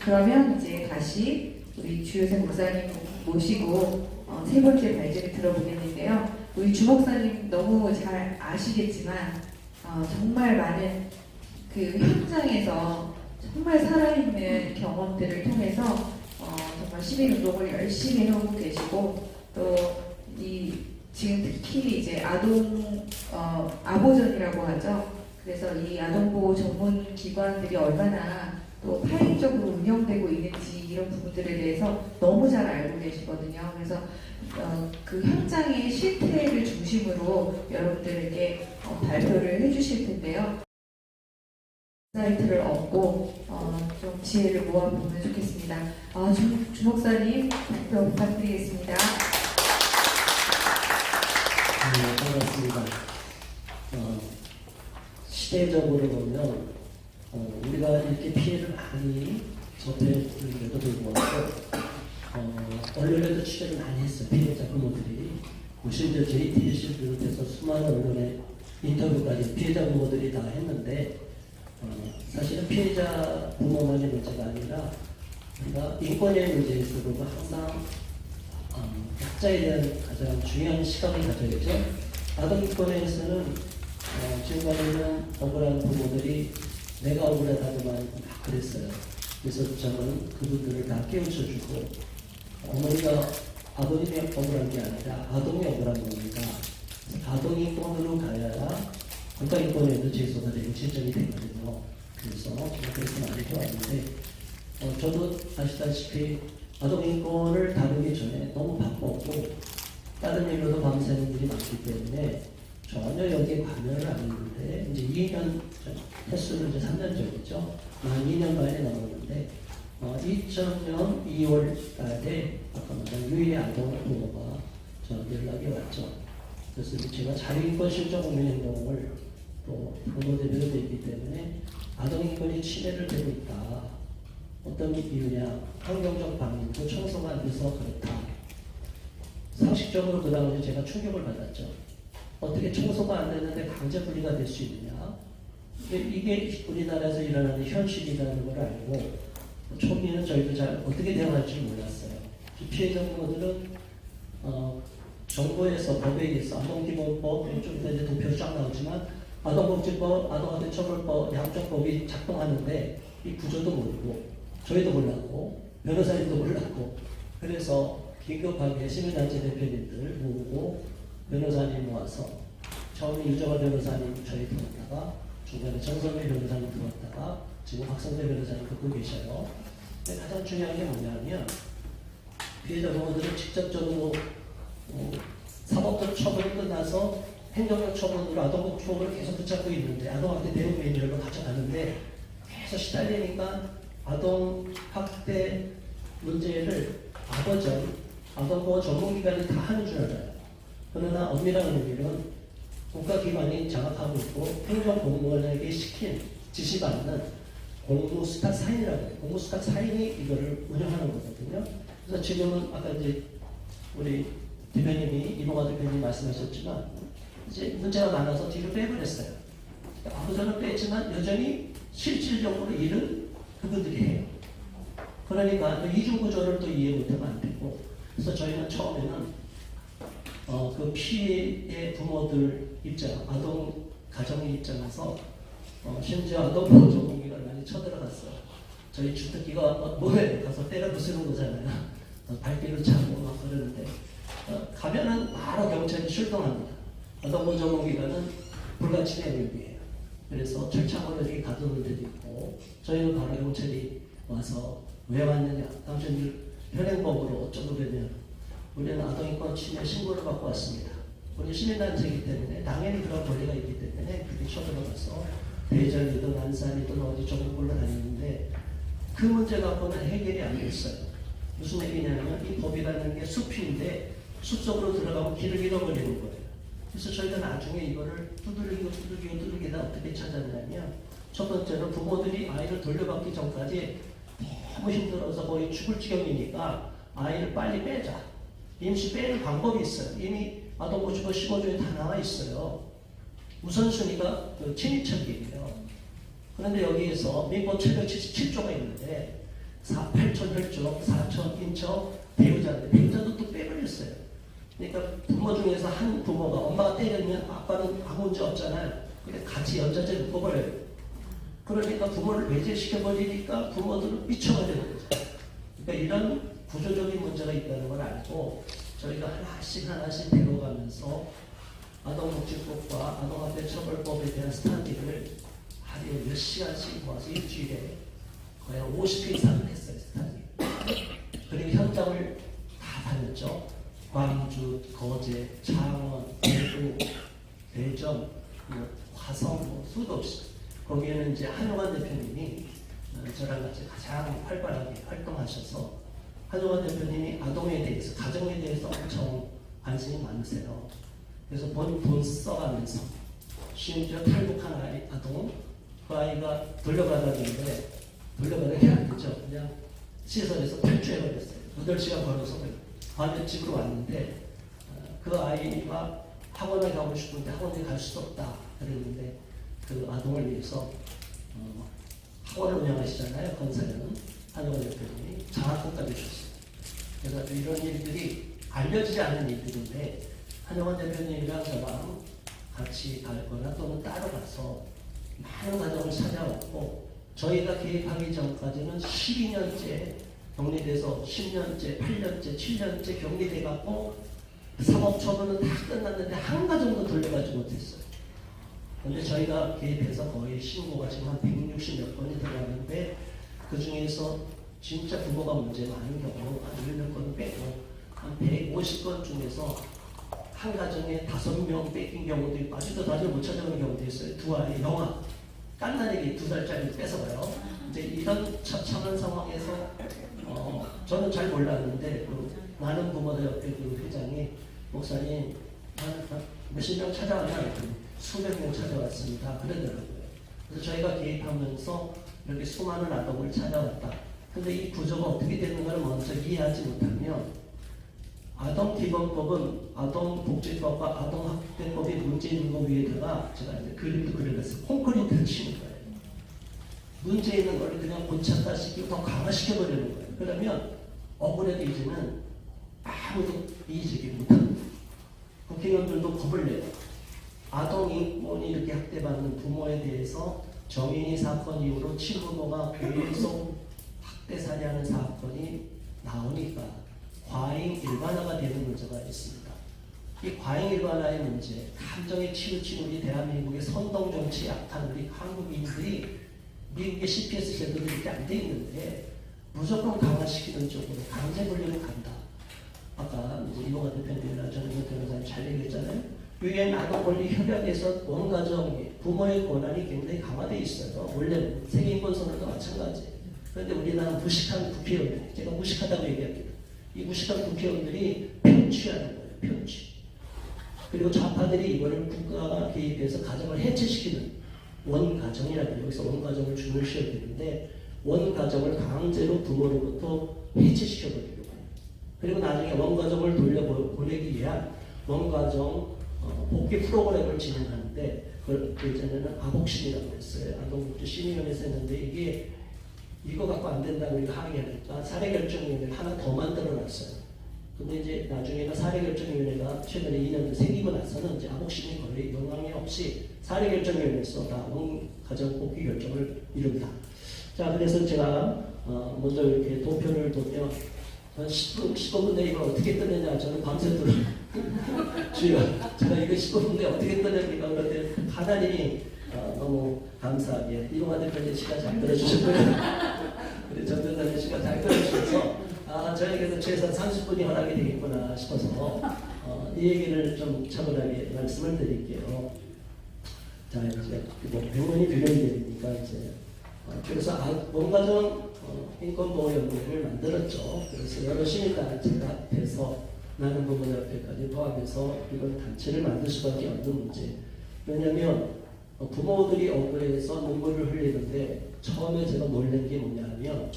그러면 이제 다시 우리 주요생 목사님 모시고 세 번째 발제를 들어보겠는데요. 우리 주 목사님 너무 잘 아시겠지만 정말 많은 그 현장에서 정말 살아있는 경험들을 통해서 정말 시민운동을 열심히 해오고 계시고 또 지금 특히 이제 아보전이라고 하죠. 그래서 이 아동보호 전문 기관들이 얼마나 또 파행적으로 운영되고 있는지 이런 부분들에 대해서 너무 잘 알고 계시거든요. 그래서 그 현장의 실태를 중심으로 여러분들에게 발표를 해주실 텐데요. 사이트를 얻고 좀 지혜를 모아보면 좋겠습니다. 주 목사님 발표 부탁드리겠습니다. 네, 반갑습니다. 시대적으로 보면 우리가 이렇게 피해를 많이 접했는데도 불구하고 언론에도 취재를 많이 했어요. 피해자 부모들이. 심지어 JTBC를 비롯해서 수많은 언론의 인터뷰까지 피해자 부모들이 다 했는데 사실은 피해자 부모만의 문제가 아니라 우리가 인권의 문제에 있어서도 항상 약자에 대한 가장 중요한 시각을 가져야죠. 아동 인권에서는 지금까지는 억울한 부모들이 내가 억울하다고만 그랬어요. 그래서 저는 그분들을 다 깨우쳐주고 어머니가 아버님이 억울한 게 아니라 아동이 억울한 겁니다. 아동 인권으로 가야 국가 인권에도 제소가 되고 실정이 되거든요. 그래서 제가 그렇게 많이 해왔는데 저도 아시다시피 아동 인권을 다루기 전에 너무 바빴고 다른 일로도 밤새는 일이 많기 때문에 전혀 여기에 관여를 안 했는데 이제 2년 횟수는 이제 3년 전이죠. 한 2년 만에 넘었는데 2000년 2월 달에 아까 말한 유해 아동 부모가 저 연락이 왔죠. 그래서 제가 자유인권 실정국민행동을 또 공동대표로 되기 때문에 아동인권이 침해를 되고 있다. 어떤 이유냐? 환경적 방임도 청소가 안 돼서 그렇다. 상식적으로 그 당시에 제가 충격을 받았죠. 어떻게 청소가 안 되는데 강제 분리가 될 수 있느냐? 이게 우리나라에서 일어나는 현실이라는 걸 알고 초기에는 저희도 잘 어떻게 대응할지 몰랐어요. 피해자 부모들은 정부에서 법에 의해서 아동기본법 좀 이따 이제 도표 쫙 나오지만 아동복지법, 아동한테 처벌법, 양적법이 작동하는데 이 구조도 모르고 저희도 몰랐고 변호사님도 몰랐고 그래서 긴급하게 시민단체 대표님들 모으고 변호사님 모아서 처음에 유정화 변호사님 저희 들었다가 중간에 정선배 변호사님 들었다가 지금 박성재 변호사님 듣고 계셔요. 근데 가장 중요한 게 뭐냐면 피해자 부모들은 직접적으로 사법적 처벌이 끝나서 행정적 처분으로 아동복지법을 계속 붙잡고 있는데 아동학대 대응 매뉴얼로 가져가는데 계속 시달리니까 아동학대 문제를 아동보호 전문기관이 다 하는 줄 알아요. 그러나 엄밀한 의미는 국가기관이 장악하고 있고 행정공무원에게 시킨 지시받는 공무수탁 사인이라고 해요. 공무수탁 사인이 이거를 운영하는 거거든요. 그래서 지금은 아까 이제 우리 대표님이 이봉화 대표님이 말씀하셨지만 이제 문제가 많아서 뒤로 빼버렸어요. 아버지는 뺐지만 여전히 실질적으로 일은 그분들이 해요. 그러니까 이중구조를 또 이해 못하면 안 되고 그래서 저희는 처음에는 그 피해의 부모들 입장, 아동 가정의 입장에서 심지어 아동보호 전문기관을 많이 쳐들어갔어요. 저희 주특기가 뭐에 가서 때려 부수는 거잖아요. 발길을 차고 막 그러는데 가면은 바로 경찰이 출동합니다. 아동보호 전문기관은 불가침의 의미예요. 그래서 철창으로 이렇게 가두는 데도 있고 저희는 바로 경찰이 와서 왜 왔느냐? 당신들 현행법으로 어쩌고 그러면 우리는 아동인권 침해 신고를 받고 왔습니다. 우리 시민단체이기 때문에 당연히 그런 권리가 있기 때문에 그렇게 쳐들어가서 대전이든 안산이든 어디 전국으로 다니는데 그 문제 갖고는 해결이 안 됐어요. 무슨 얘기냐면 이 법이라는 게 숲인데 숲속으로 들어가면 길을 잃어버리는 거예요. 그래서 저희가 나중에 이거를 두들기다 어떻게 찾았냐면 첫 번째로 부모들이 아이를 돌려받기 전까지 너무 힘들어서 거의 죽을 지경이니까 아이를 빨리 빼자. 임시 빼는 방법이 있어요. 이미 아동보호법 15조에 다 나와 있어요. 우선순위가 친인척이에요. 그런데 여기에서 민법 777조가 있는데 8촌 혈족, 4촌 인척, 배우자인데 배우자도 또 빼버렸어요. 그러니까 부모 중에서 한 부모가 엄마가 때리면 아빠는 아무 문제 없잖아요. 근데 같이 연좌제 묶어버려요. 그러니까 부모를 외제시켜버리니까 부모들은 미쳐버리는 거죠. 그러니까 이런 구조적인 문제가 있다는 걸 알고 저희가 하나씩 배워가면서 아동복지법과 아동학대 처벌법에 대한 스터디를 하루에 몇 시간씩 모아서 일주일에 거의 50회 이상을 했어요. 스터디. 그리고 현장을 다 다녔죠. 광주, 거제, 창원, 대구, 대전, 화성, 수도 없이 거기에는 이제 한용환 대표님이 저랑 같이 가장 활발하게 활동하셔서 한용환 대표님이 아동에 대해서, 가정에 대해서 엄청 관심이 많으세요. 그래서 돈 써가면서 심지어 탈북한 아동, 그 아이가 돌려받았는데 돌려받은 게 아니죠. 그냥 시설에서 탈주해버렸어요. 8시간 걸어서 밤에 집으로 왔는데 그 아이가 학원에 가고 싶은데 학원에 갈 수도 없다 그랬는데 그 아동을 위해서 학원을 운영하시잖아요. 건사는 한용환 대표님이 장학금까지 주셨어요. 그래서 이런 일들이 알려지지 않는 일들인데 한용환 대표님이랑 저랑 같이 가거나 또는 따로 가서 많은 가정을 찾아왔고 저희가 개입하기 전까지는 12년째 격리돼서 10년째, 8년째, 7년째 격리돼갖고 사법 처분은 다 끝났는데 한 가정도 돌려가지 못했어요. 근데 저희가 개입해서 거의 신고가 지금 한 160몇 건이 들어갔는데 그 중에서 진짜 부모가 문제 많은 경우 한 1몇 건 빼고 한 150건 중에서 한 가정에 5명 뺏긴 경우도 있고 아직도 다들 못 찾아오는 경우도 있어요. 두 아이 영아 깐난애기 2살짜리 뺏어가요. 이제 이런 처참한 상황에서 저는 잘 몰랐는데 많은 부모들 옆에 그 회장이 목사님 몇십 명 찾아왔나 수백 명 찾아왔습니다. 그러더라고요. 그래서 저희가 개입하면서 이렇게 수많은 아동을 찾아왔다. 근데 이 구조가 어떻게 되는가를 먼저 이해하지 못하면 아동기본법은 아동복지법과 아동학대법이 문제 있는 것 위에다가 제가 이제 그림도 그려놨어요. 콘크리트를 치는 거예요. 문제 있는 걸 그냥 고쳤다 시키고 더 강화시켜버리는 거예요. 그러면 억울하게 이제는 아무도 이의제기 못합니다. 국회의원들도 겁을 내요. 아동 인권이 이렇게 학대받는 부모에 대해서 정인이 사건 이후로 친부모가 계속 학대 살해하는 사건이 나오니까 과잉 일반화가 되는 문제가 있습니다. 이 과잉 일반화의 문제, 감정에 치우친 우리 대한민국의 선동 정치에 약한 우리 한국인들이 미국의 CPS 제도도 이렇게 안 돼 있는데 무조건 강화시키는 쪽으로 강제 분리로 간다. 아까 이제 이동환 대표님이나 전현무 변호사님 잘 얘기했잖아요. 유엔 아동권리협약에서 원가정 부모의 권한이 굉장히 강화되어 있어요. 원래 세계인권선언도 마찬가지예요. 그런데 우리나라 무식한 국회의원들, 제가 무식하다고 얘기합니다. 이 무식한 국회의원들이 편취하는 거예요. 편취. 그리고 좌파들이 이거를 국가가 개입해서 가정을 해체시키는 원가정이라고 여기서 원가정을 줄을 씌워야 되는데 원가정을 강제로 부모로부터 해체시켜버리려고 해요. 그리고 나중에 원가정을 돌려보내기 위한 원가정 복귀 프로그램을 진행하는데 그걸 예전에는 아복심이라고 했어요. 아동복지 심의위원회에서 했는데 이게 이거 갖고 안 된다고 우리가 항의하니까 사례결정위원회를 하나 더 만들어놨어요. 근데 이제 나중에는 사례결정위원회가 최근에 2년 생기고 나서는 이제 아복심이 거의 영향이 없이 사례결정위원회에서 다 원가정 복귀 결정을 이룹니다. 자, 그래서 제가 먼저 이렇게 도표를 보면 15분 내에 이걸 어떻게 끝내냐 저는 밤새도록 제가 이거 15분 내에 어떻게 끝냅니까? 그런데 하나님이 너무 감사하게 이동환 대표님 시간 잘 끌어주셨고요. 우리 전 변호사님 시간 잘 끌어주셔서 저에게는 최소한 30분이 허락이 되겠구나 싶어서 이 얘기를 좀 차분하게 말씀을 드릴게요. 자, 이제 뭐 병원이 균형이 되니까 이제 그래서 원가정 인권보호연구회를 만들었죠. 그래서 여러 시민단체가 돼서 많은 부모협회까지 포함해서 이런 단체를 만들 수밖에 없는 문제. 왜냐하면 부모들이 억울해서 눈물을 흘리는데 처음에 제가 놀란 게 뭐냐면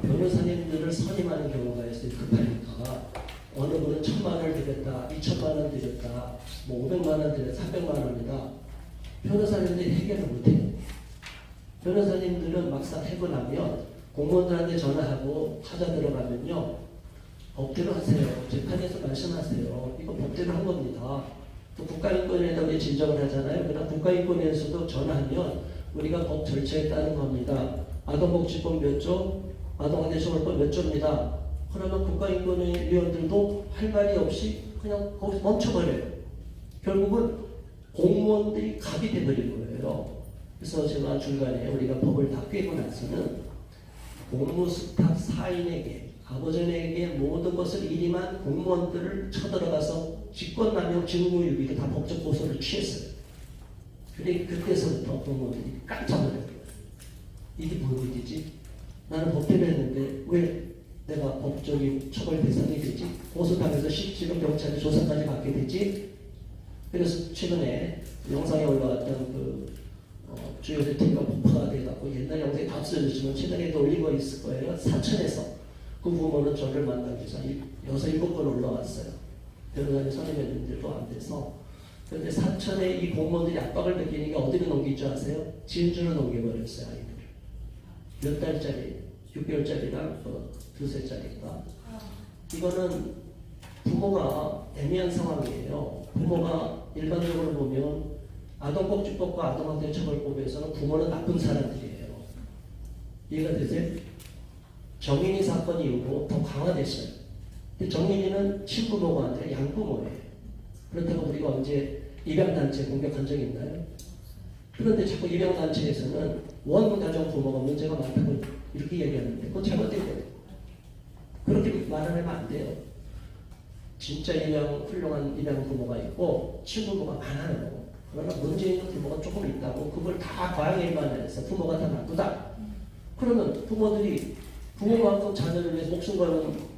변호사님들을 선임하는 경우가 있어요. 급하니까 어느 분은 1,000만 원을 드렸다, 2,000만 원 드렸다, 뭐 500만 원 드렸다, 300만 원이다. 변호사님들이 해결을 못해요. 변호사님들은 막상 해고 나면 공무원들한테 전화하고 찾아 들어가면요. 법대로 하세요. 재판에서 말씀하세요. 이거 법대로 한 겁니다. 또 국가인권위에다 우리 진정을 하잖아요. 그러나 국가인권위에서도 전화하면 우리가 법 절차에 따른 겁니다. 아동복지법 몇 조, 아동학대처벌법 몇 조입니다. 그러면 국가인권위원들도 할 말이 없이 그냥 거기서 멈춰버려요. 결국은 공무원들이 갑이 돼버린 거예요. 그래서 제가 중간에 우리가 법을 다 꿰고 나서는 공무스탑 4인에게 아버지에게 모든 것을 일임한 공무원들을 쳐들어가서 직권남용 직무유기를 다 법적 고소를 취했어요. 그래 그때서부터 공무원들이 깜짝 놀랐어요. 이게 뭔 일이지? 나는 법대로 했는데 왜 내가 법적인 처벌 대상이 되지? 고소당해서 실제로 경찰의 조사까지 받게 되지? 그래서 최근에 영상에 올라왔던 주요 대통령 폭파가 돼갖고 옛날 영상이 다 없어졌지만 최근에도 올린 거 있을 거예요. 사천에서 그 부모는 저를 만나기 위해서 6-7번 올라왔어요. 변호사님 선임했는데도 안 돼서. 그런데 사천에 이 공무원들이 압박을 느끼니까 어디로 넘길 줄 아세요? 진주로 넘겨버렸어요, 아이들을. 몇 달짜리, 6개월짜리랑 2-3살인가. 이거는 부모가 애매한 상황이에요. 부모가 일반적으로 보면 아동복지법과 아동학대처벌법에서는 부모는 나쁜 사람들이에요. 이해가 되세요? 정인이 사건 이후로 더 강화됐어요. 근데 정인이는 친부모가 아니라 양부모예요. 그렇다고 우리가 언제 입양단체 공격한 적 있나요? 그런데 자꾸 입양단체에서는 원가정 부모가 문제가 많다고 이렇게 얘기하는데 그건 잘못된 거예요. 그렇게 말하면 안 돼요. 진짜 훌륭한 입양 부모가 있고 친부모가 많아요. 그러나 문제 있는 부모가 조금 있다고 그걸 다 과잉 일반화해서 부모가 다 나쁘다. 그러면 부모들이 부모만큼 자녀를 위해서 목숨 거는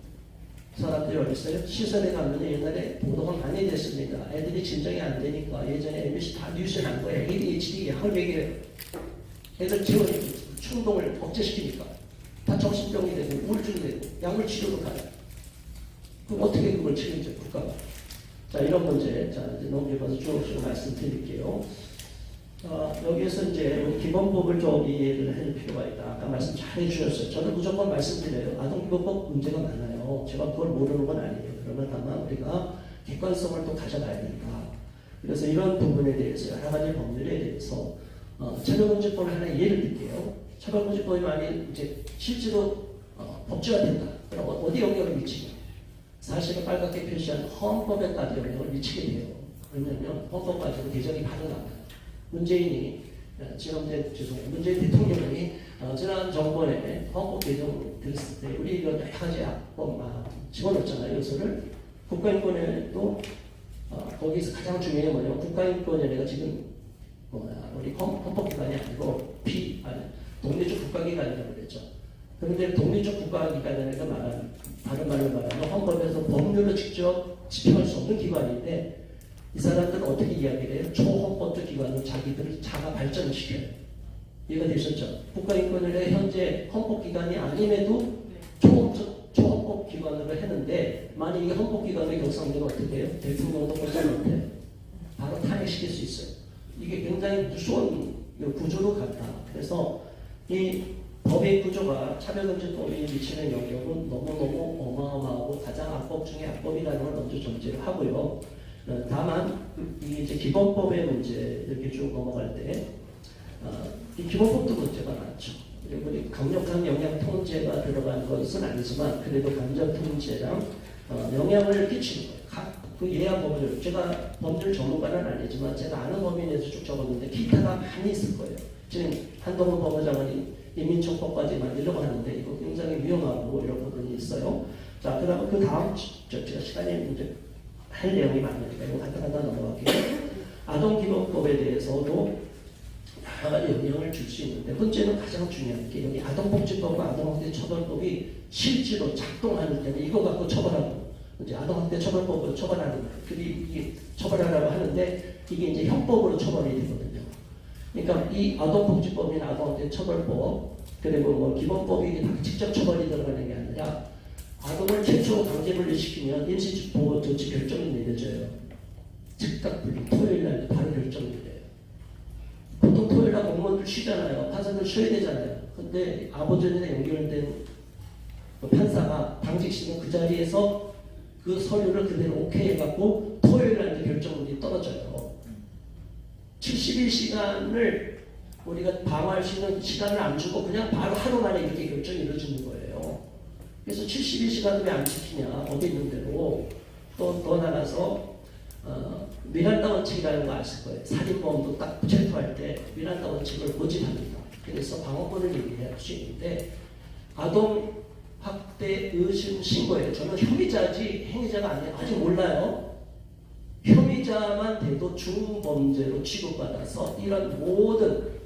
사람들이 어디 있어요? 시설에 가면 옛날에 보도가 많이 됐습니다. 애들이 진정이 안 되니까 예전에 MBC 다 뉴스에 난 거예요. ADHD 할얘기예요. 애들 지원이 충동을 억제시키니까 다 정신병이 되고 우울증이 되고 약물 치료도 가요. 그럼 어떻게 그걸 책임져 국가가? 자, 이런 문제, 자, 이제 넘겨가서 쭉 말씀드릴게요. 여기에서 이제 우리 기본법을 좀 이해를 할 필요가 있다. 아까 말씀 잘 해주셨어요. 저는 무조건 말씀드려요. 아동기본법 문제가 많아요. 제가 그걸 모르는 건 아니에요. 그러면 다만 우리가 객관성을 또 가져가야 된다. 그래서 이런 부분에 대해서 여러 가지 법률에 대해서 처벌금지법을 하나 예를 들게요. 처벌금지법이 만약 이제 실제로 법제화 된다. 그럼 어디 영향을 미치냐? 사실은 빨갛게 표시한 헌법에까지 영향을 미치게 돼요. 그러면 헌법 가지고 개정이 바로 나와요. 문재인 대통령이 지난 정권에 헌법 개정 됐을 때 우리 이거 여러 가지 악법 집어넣었잖아요. 요소를 국가인권위도 거기서 가장 중요한 게 뭐냐면 국가인권위가 지금 우리 헌법기관이 아니고 독립적 국가기관이라고 그랬죠. 그런데 독립적 국가기관이라는 말은 다른 말로 말하면 헌법에서 법률을 직접 집행할 수 없는 기관인데 이 사람들은 어떻게 이야기를 해요? 초헌법적 기관은 자기들을 자가 발전을 시켜요. 이해가 되셨죠? 국가인권위가 현재 헌법기관이 아님에도 초헌법 기관으로 했는데 만약 이게 헌법기관의 경상되면 어떻게 해요? 대통령도 꼴짝 못해요. 바로 탄핵시킬 수 있어요. 이게 굉장히 무서운 구조로 같다. 그래서 이 법의 구조가 차별금지법에 미치는 영역은 너무너무 어마어마하고 가장 악법 중에 악법이라는 걸 먼저 정지를 하고요. 다만 이게 이제 기본법의 문제 이렇게 쭉 넘어갈 때 이 기본법도 문제가 많죠. 그리고 강력한 영향 통제가 들어간 것은 아니지만 그래도 감정 통제랑 영향을 끼치는 거예요. 그 예한 법률 제가 법률 전문가는 아니지만 제가 아는 범위 내에서 쭉 적었는데 기타가 많이 있을 거예요. 지금 한동훈 법무장관이 인민청법까지 만들려고 하는데 이거 굉장히 위험하고 이런 부분이 있어요. 자, 그다음 그 다음 제가 시간이 이제 할 내용이 많으니까 이거 간단하게 넘어갈게요. 아동기본법에 대해서도 여러 가지 영향을 줄 수 있는데 문제는 가장 중요한 게 여기 아동복지법과 아동학대처벌법이 실제로 작동하는 때는 이거 갖고 처벌하고 이제 아동학대처벌법으로 처벌하는 거예요. 이게 처벌하라고 하는데 이게 이제 형법으로 처벌이 되거든요. 그러니까 이 아동복지법이나 아동학대처벌법 그리고 뭐 기본법이 다 직접 처벌이 들어가는 게 아니라 아동을 최초 강제분리시키면 임시보호조치 결정이 내려져요. 즉각 분리 토요일 날 바로 결정이 내려요. 보통 토요일 날 공무원들 법을 쉬잖아요. 판사들 쉬어야 되잖아요. 근데 아버지한테 연결된 그 판사가 당직시는 그 자리에서 그 서류를 그대로 오케이 해갖고 토요일 날 결정문이 떨어져요. 71시간을 우리가 방어할 수 있는 시간을 안 주고 그냥 바로 하루 만에 이렇게 결정이 이루어지는 거예요. 그래서 71시간을 왜 안 지키냐, 어디 있는 대로. 또 나가서 미란다 원칙이라는 거 아실 거예요. 살인범도 딱 체포할 때 미란다 원칙을 고집합니다. 그래서 방어권을 얘기할 수 있는데 아동 학대 의심 신고예요. 저는 혐의자지 행위자가 아니에요. 아직 몰라요. 혐의자만 돼도 중범죄로 취급받아서 이런 모든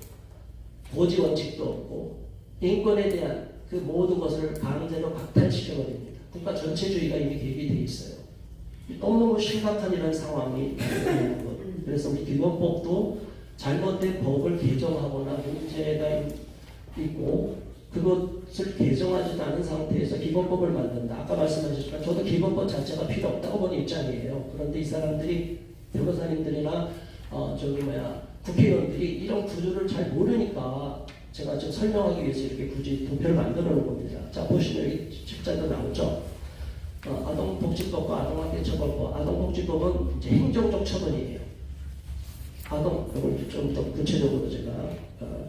고지 원칙도 없고 인권에 대한 그 모든 것을 강제로 박탈시켜버립니다. 국가 전체주의가 이미 계획이 돼 있어요. 너무너무 심각한 이런 상황이 있는 것. 그래서 우리 기본법도 잘못된 법을 개정하거나 문제가 있고 그것을 개정하지도 않은 상태에서 기본법을 만든다. 아까 말씀하셨지만 저도 기본법 자체가 필요 없다고 보는 입장이에요. 그런데 이 사람들이 변호사님들이나 국회의원들이 이런 구조를 잘 모르니까 제가 좀 설명하기 위해서 이렇게 굳이 도표를 만들어 놓은 겁니다. 자, 보시면 여기 책자도 나오죠. 아동복지법과 아동학대처벌법. 아동복지법은 이제 행정적 처분이에요. 이걸 좀 더 구체적으로 제가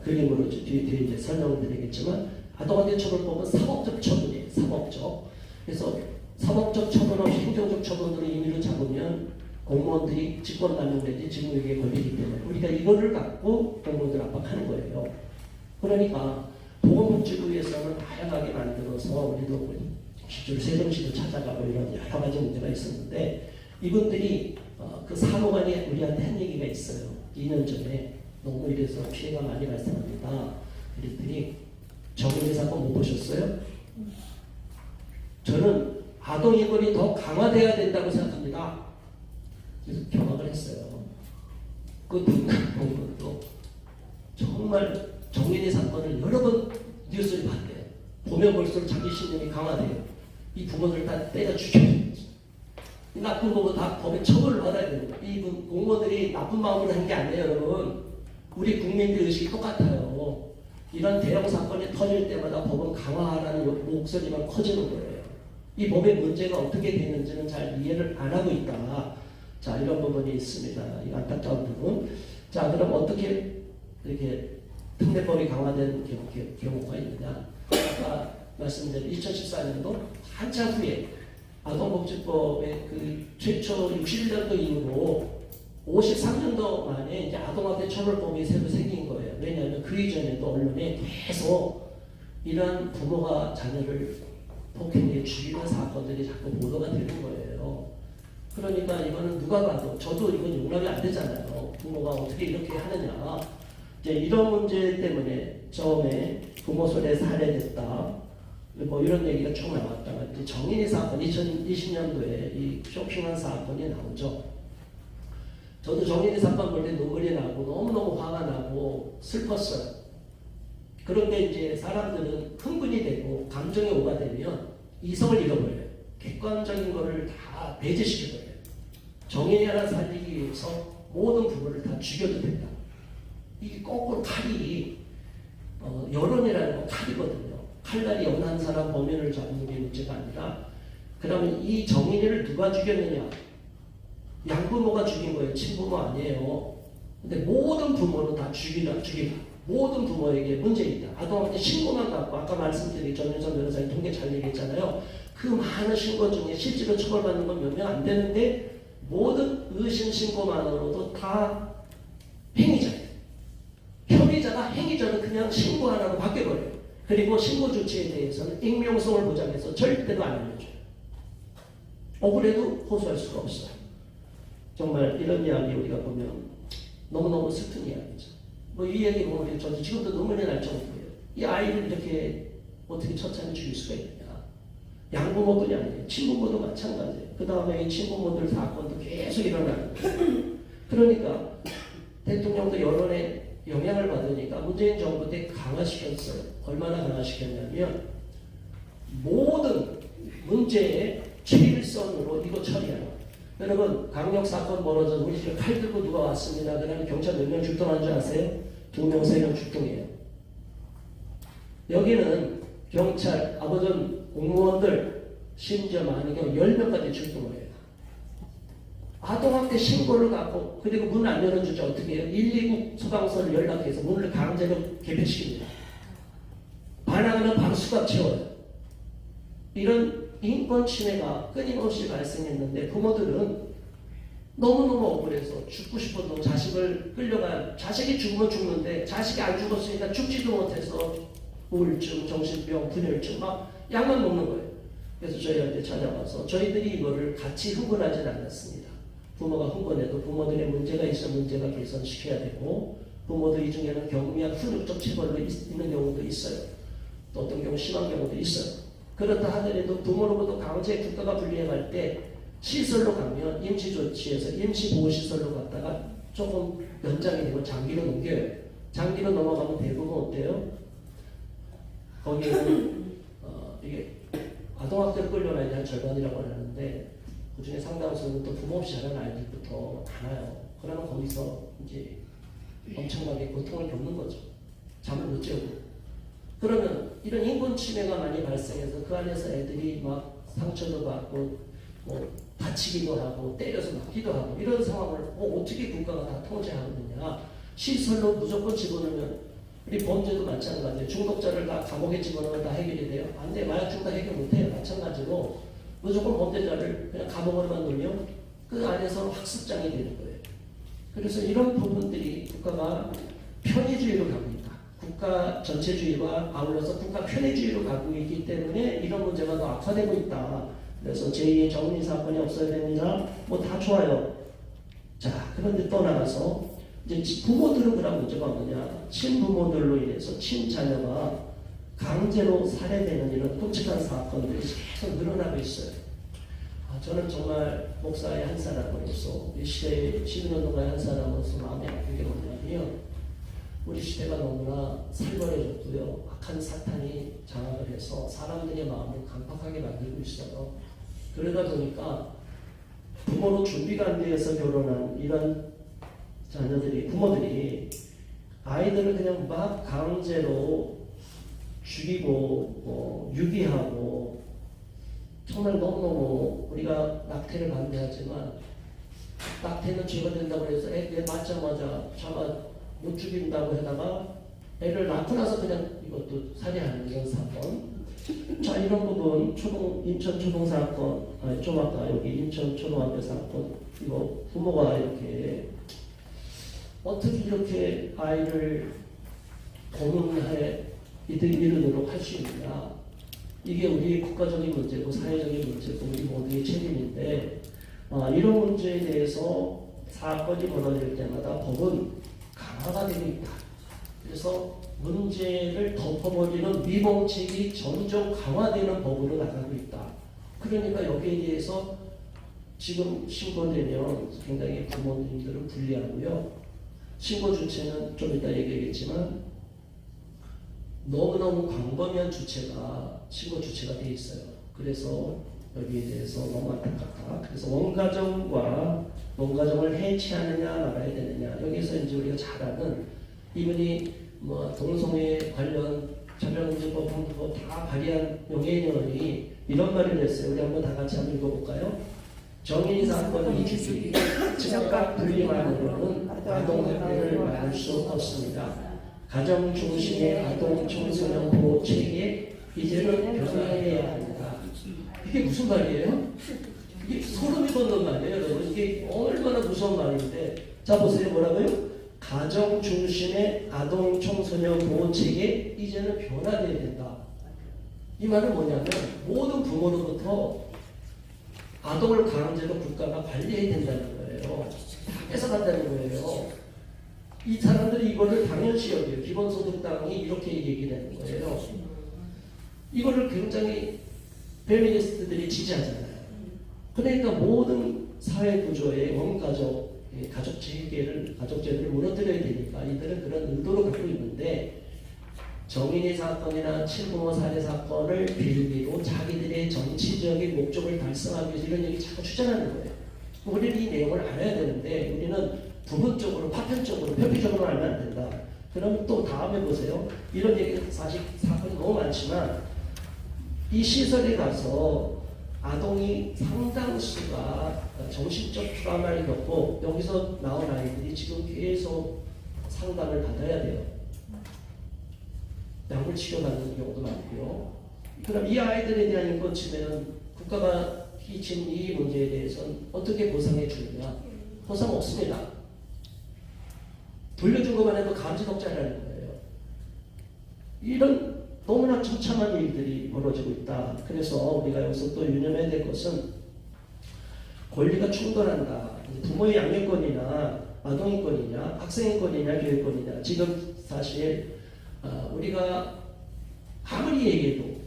그림으로 뒤에 이제 설명을 드리겠지만 아동학대처벌법은 사법적 처분이에요. 사법적. 그래서 사법적 처분 없이 행정적 처분으로 임의로 잡으면 공무원들이 직권남용 내지 직무유기에 걸리기 때문에 우리가 이거를 갖고 공무원들 압박하는 거예요. 그러니까 보건복지부에서는 다양하게 만들어서 우리도 실제로 세종시도 찾아가고 이런 여러 가지 문제가 있었는데 이분들이 그 사무관이 우리한테 한 얘기가 있어요. 2년 전에 너무 이래서 피해가 많이 발생합니다. 그랬더니 정인의 사건 못 보셨어요? 저는 아동인권이 더 강화돼야 된다고 생각합니다. 그래서 경악을 했어요. 그 분도 정말 정인의 사건을 여러 번 뉴스를 봤대요. 보면 볼수록 자기 신념이 강화돼요. 이 부모들 다 때려 죽여요. 나쁜 거고 다 법에 처벌을 받아야 됩니다. 이 공무원들이 나쁜 마음으로 한 게 아니에요, 여러분. 우리 국민들 의식이 똑같아요. 이런 대형 사건이 터질 때마다 법은 강화하라는 목소리만 커지는 거예요. 이 법의 문제가 어떻게 되는지는 잘 이해를 안 하고 있다. 자, 이런 부분이 있습니다. 이 안타까운 부분. 자, 그럼 어떻게 이렇게 특례법이 강화된 경우가 있느냐? 아까 말씀드린 2014년도 한참 후에 아동복지법의 그 최초 61년도 이후로 53년도 만에 이제 아동학대 처벌법이 새로 생긴 거예요. 왜냐하면 그 이전에도 언론에 계속 이런 부모가 자녀를 폭행해 죽이는 사건들이 자꾸 보도가 되는 거예요. 그러니까 이거는 누가 봐도 저도 이건 용납이 안 되잖아요. 부모가 어떻게 이렇게 하느냐. 이제 이런 문제 때문에 처음에 부모 손에 살해됐다. 뭐 이런 얘기가 쭉 나왔다가 이제 정인이 사건 2020년도에 이 쇼킹한 사건이 나오죠. 저도 정인이 사건 볼 때 눈물이 나고 너무너무 화가 나고 슬펐어요. 그런데 이제 사람들은 흥분이 되고 감정이 오가되면 이성을 잃어버려요. 객관적인 거를 다 배제시켜버려요. 정인이 하나 살리기 위해서 모든 부모를 다 죽여도 된다. 이게 거꾸로 칼이 여론이라는 건 칼이거든요. 칼날이 어느 한 사람 범인을 잡는 게 문제가 아니라 그러면 이 정인이를 누가 죽였느냐? 양부모가 죽인 거예요. 친부모 아니에요. 근데 모든 부모는 다 죽이라. 모든 부모에게 문제 있다. 아동한테 신고만 갖고 아까 말씀드린 전윤선 변호사님 통계 잘 얘기했잖아요. 그 많은 신고 중에 실제로 처벌받는 건 몇 명 안 되는데 모든 의심 신고만으로도 다 행위자예요. 혐의자가 행위자는 그냥 신고 하나로 바뀌어버려요. 그리고 신고 조치에 대해서는 익명성을 보장해서 절대로 안 알려줘요. 억울해도 호소할 수가 없어요. 정말 이런 이야기 우리가 보면 너무너무 슬픈 이야기죠. 뭐 이 얘기 보면 저도 지금도 눈물이 날 정도예요. 이 아이를 이렇게 어떻게 처참히 죽일 수가 있느냐. 양부모뿐이 아니에요. 친부모도 마찬가지예요. 그 다음에 이 친부모들 사건도 계속 일어나는 거예요. 그러니까 대통령도 여론에 영향을 받으니까 문재인 정부 때 강화시켰어요. 얼마나 강화시켰냐면 모든 문제의 최일선으로 이거 처리하는. 여러분 강력 사건 벌어져서 우리 집에 칼 들고 누가 왔습니다. 그러면 경찰 몇 명 출동하는 줄 아세요? 2명, 3명 출동해요. 여기는 경찰, 아버전 공무원들, 심지어 많은 경우 10명까지 출동을 해요. 아동학대 신고를 갖고, 그리고 문 안 열어주죠. 어떻게 해요? 119 소방서를 연락해서 문을 강제로 개폐시킵니다. 반항하면 바로 수갑 채워요. 이런 인권 침해가 끊임없이 발생했는데 부모들은 너무너무 억울해서 죽고 싶어도 자식을 끌려가, 자식이 죽으면 죽는데 자식이 안 죽었으니까 죽지도 못해서 우울증, 정신병, 분열증 막 약만 먹는 거예요. 그래서 저희한테 찾아와서 저희들이 이거를 같이 흥분하지는 않았습니다. 부모가 흥분해도 부모들의 문제가 있어 문제가 개선시켜야 되고, 부모들 이 중에는 경미한 훈육적 체벌로 있는 경우도 있어요. 또 어떤 경우 심한 경우도 있어요. 그렇다 하더라도 부모로부터 강제 국가가 분리해갈 때 시설로 가면 임시조치에서 임시보호시설로 갔다가 조금 연장이 되고 장기로 넘겨요. 장기로 넘어가면 대부분 어때요? 거기에는 이게 아동학대를 끌려가야 한 절반이라고 하는데 그 중에 상당수는 또 부모 없이 자란 아이들부터 많아요. 그러면 거기서 이제 엄청나게 고통을 겪는 거죠. 잠을 못 재우고. 그러면 이런 인권 침해가 많이 발생해서 그 안에서 애들이 막 상처도 받고 뭐 다치기도 하고 때려서 맞기도 하고 이런 상황을 어떻게 국가가 다 통제하느냐. 시설로 무조건 집어넣으면 우리 범죄도 마찬가지예요. 중독자를 다 감옥에 집어넣으면 다 해결이 돼요? 안 돼. 마약 중독 해결 못해요. 마찬가지로 무조건 범죄자를 그냥 감옥으로만 넣으면 그 안에서 학습장이 되는 거예요. 그래서 이런 부분들이 국가가 편의주의로 가고 있다. 국가 전체주의와 아울러서 국가 편의주의로 가고 있기 때문에 이런 문제가 더 악화되고 있다. 그래서 제2의 정리 사건이 없어야 됩니다. 뭐 다 좋아요. 자, 그런데 떠나가서 이제 부모들은 그런 문제가 없느냐. 친부모들로 인해서 친자녀가 강제로 살해되는 이런 끔찍한 사건들이 계속 늘어나고 있어요. 저는 정말 목사의 한 사람으로서, 이 시대의 시민운동가의 한 사람으로서 마음이 아픈 게 뭐냐면, 우리 시대가 너무나 살벌해졌고요. 악한 사탄이 장악을 해서 사람들의 마음을 강팍하게 만들고 있어요. 그러다 보니까 부모로 준비가 안 되어서 결혼한 이런 자녀들이, 부모들이 아이들을 그냥 막 강제로 죽이고 유기하고, 정말 너무너무 우리가 낙태를 반대하지만 낙태는 죄가 된다고 해서 애 낳자마자 자가 못 죽인다고 하다가 애를 낳고 나서 그냥 이것도 살해하는 이런 사건. 자, 이런 부분 인천 초동 사건, 좀 아까 여기 인천 초등학교 사건, 이거 부모가 이렇게 어떻게 이렇게 아이를 고문해 이르도록 할 수 있느냐. 이게 우리 국가적인 문제고 사회적인 문제고 우리 모두의 책임인데, 이런 문제에 대해서 사건이 벌어질 때마다 법은 강화가 되고 있다. 그래서 문제를 덮어버리는 미봉책이 점점 강화되는 법으로 나가고 있다. 그러니까 여기에 대해서 지금 신고되면 굉장히 부모님들은 불리하고요. 신고 주체는 좀 이따 얘기하겠지만 너무너무 광범위한 주체가 신고 주체가 돼 있어요. 그래서 여기에 대해서 너무 안타깝다. 그래서 원가정을 해체하느냐 말아야 되느냐. 여기서 이제 우리가 잘 아는 이분이 뭐 동성애 관련 차별금지법 등도 다 발의한 용해인원이 이런 말을 했어요. 우리 한번 다 같이 한번 읽어볼까요? 정인이 사건이 주기 즉각 분리만으로는 아동학대를 막을 수 없습니다. 가정 중심의 아동 청소년 보호 체계 이제는 변화해야 합니다. 이게 무슨 말이에요? 이게 소름이 돋는 말이에요, 여러분. 이게 얼마나 무서운 말인데. 자, 보세요. 뭐라고요? 가정 중심의 아동 청소년 보호 체계 이제는 변화돼야 된다. 이 말은 뭐냐면 모든 부모로부터 아동을 강제로 국가가 관리해야 된다는 거예요. 다 뺏어간다는 거예요. 이 사람들이 이거를 당연시 여겨요. 기본소득당이 이렇게 얘기하는 거예요. 이거를 굉장히 페미니스트들이 지지하잖아요. 그러니까 모든 사회 구조의 원가족, 가족제도를 무너뜨려야 되니까 이들은 그런 의도로 갖고 있는데, 정인이 사건이나 친부모 살해 사건을 빌미로 자기들의 정치적인 목적을 달성하기 위해서 이런 얘기 자꾸 주장하는 거예요. 우리는 이 내용을 알아야 되는데 우리는 부분적으로, 파편적으로, 표피적으로 알면 안 된다. 그럼 또 다음에 보세요. 이런 얘기 사실 사건이 너무 많지만 이 시설에 가서 아동이 상당수가 정신적 트라우마를 겪고 여기서 나온 아이들이 지금 계속 상담을 받아야 돼요. 약을 치료받는 경우도 많고요. 그럼 이 아이들에 대한 인권 침해는 국가가 끼친 이 문제에 대해서는 어떻게 보상해 주느냐? 보상 없습니다. 돌려준 것만 해도 감지덕자라는 거예요. 이런 너무나 처참한 일들이 벌어지고 있다. 그래서 우리가 여기서 또 유념해야 될 것은 권리가 충돌한다. 부모의 양육권이나 아동인권이냐, 학생인권이냐, 교육권이냐. 지금 사실 우리가 아무리 얘기해도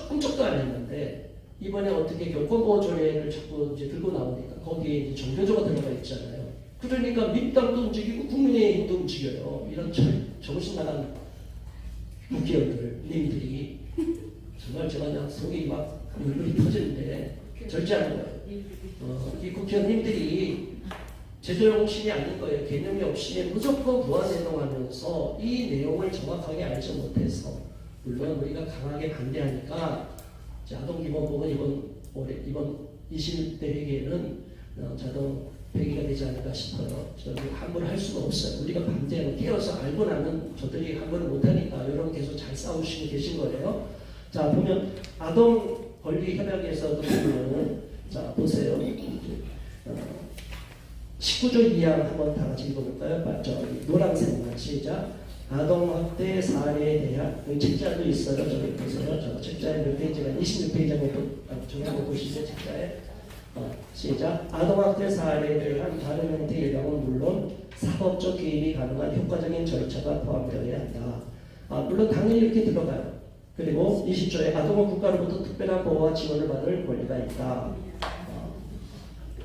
꿈쩍도 안 했는데 이번에 어떻게 교권보호조례를 자꾸 이제 들고 나오니까 거기에 이제 종교조가 들어가 있잖아요. 그러니까 민주당도 움직이고 국민의힘도 움직여요. 이런 정신 나간 국회의원들, 님들이 정말 제가 그냥 속이 막 얼굴이 터지는데 절제하는 거예요. 이 국회의원님들이 제도용신이 아닌 거예요. 개념이 없이 무조건 무한해동하면서 이 내용을 정확하게 알지 못해서 물론 우리가 강하게 반대하니까 아동기본법은 이번 21대 회기에는 자동 폐기가 되지 않을까 싶어요. 저는 함부로 할 수가 없어요. 우리가 반대하는 깨어서 알고 나면 저들이 함부로 못하니까 이런 계속 잘 싸우시고 계신 거예요. 자 보면 아동 권리 협약에서도 보면 자 보세요. 19조 2항 한번 다 같이 읽어볼까요? 노란색만 시작. 아동학대 사례에 대한 책자도 있어요. 저기 보세요. 저 책자에 몇 페이지가 26페이지 한번 보시죠. 책자에 시작. 아동학대 사례에 대한 다른 형태의 예방은 물론 사법적 개입이 가능한 효과적인 절차가 포함되어야 한다. 물론 당연히 이렇게 들어가요. 그리고 20조에 아동은 국가로부터 특별한 보호와 지원을 받을 권리가 있다.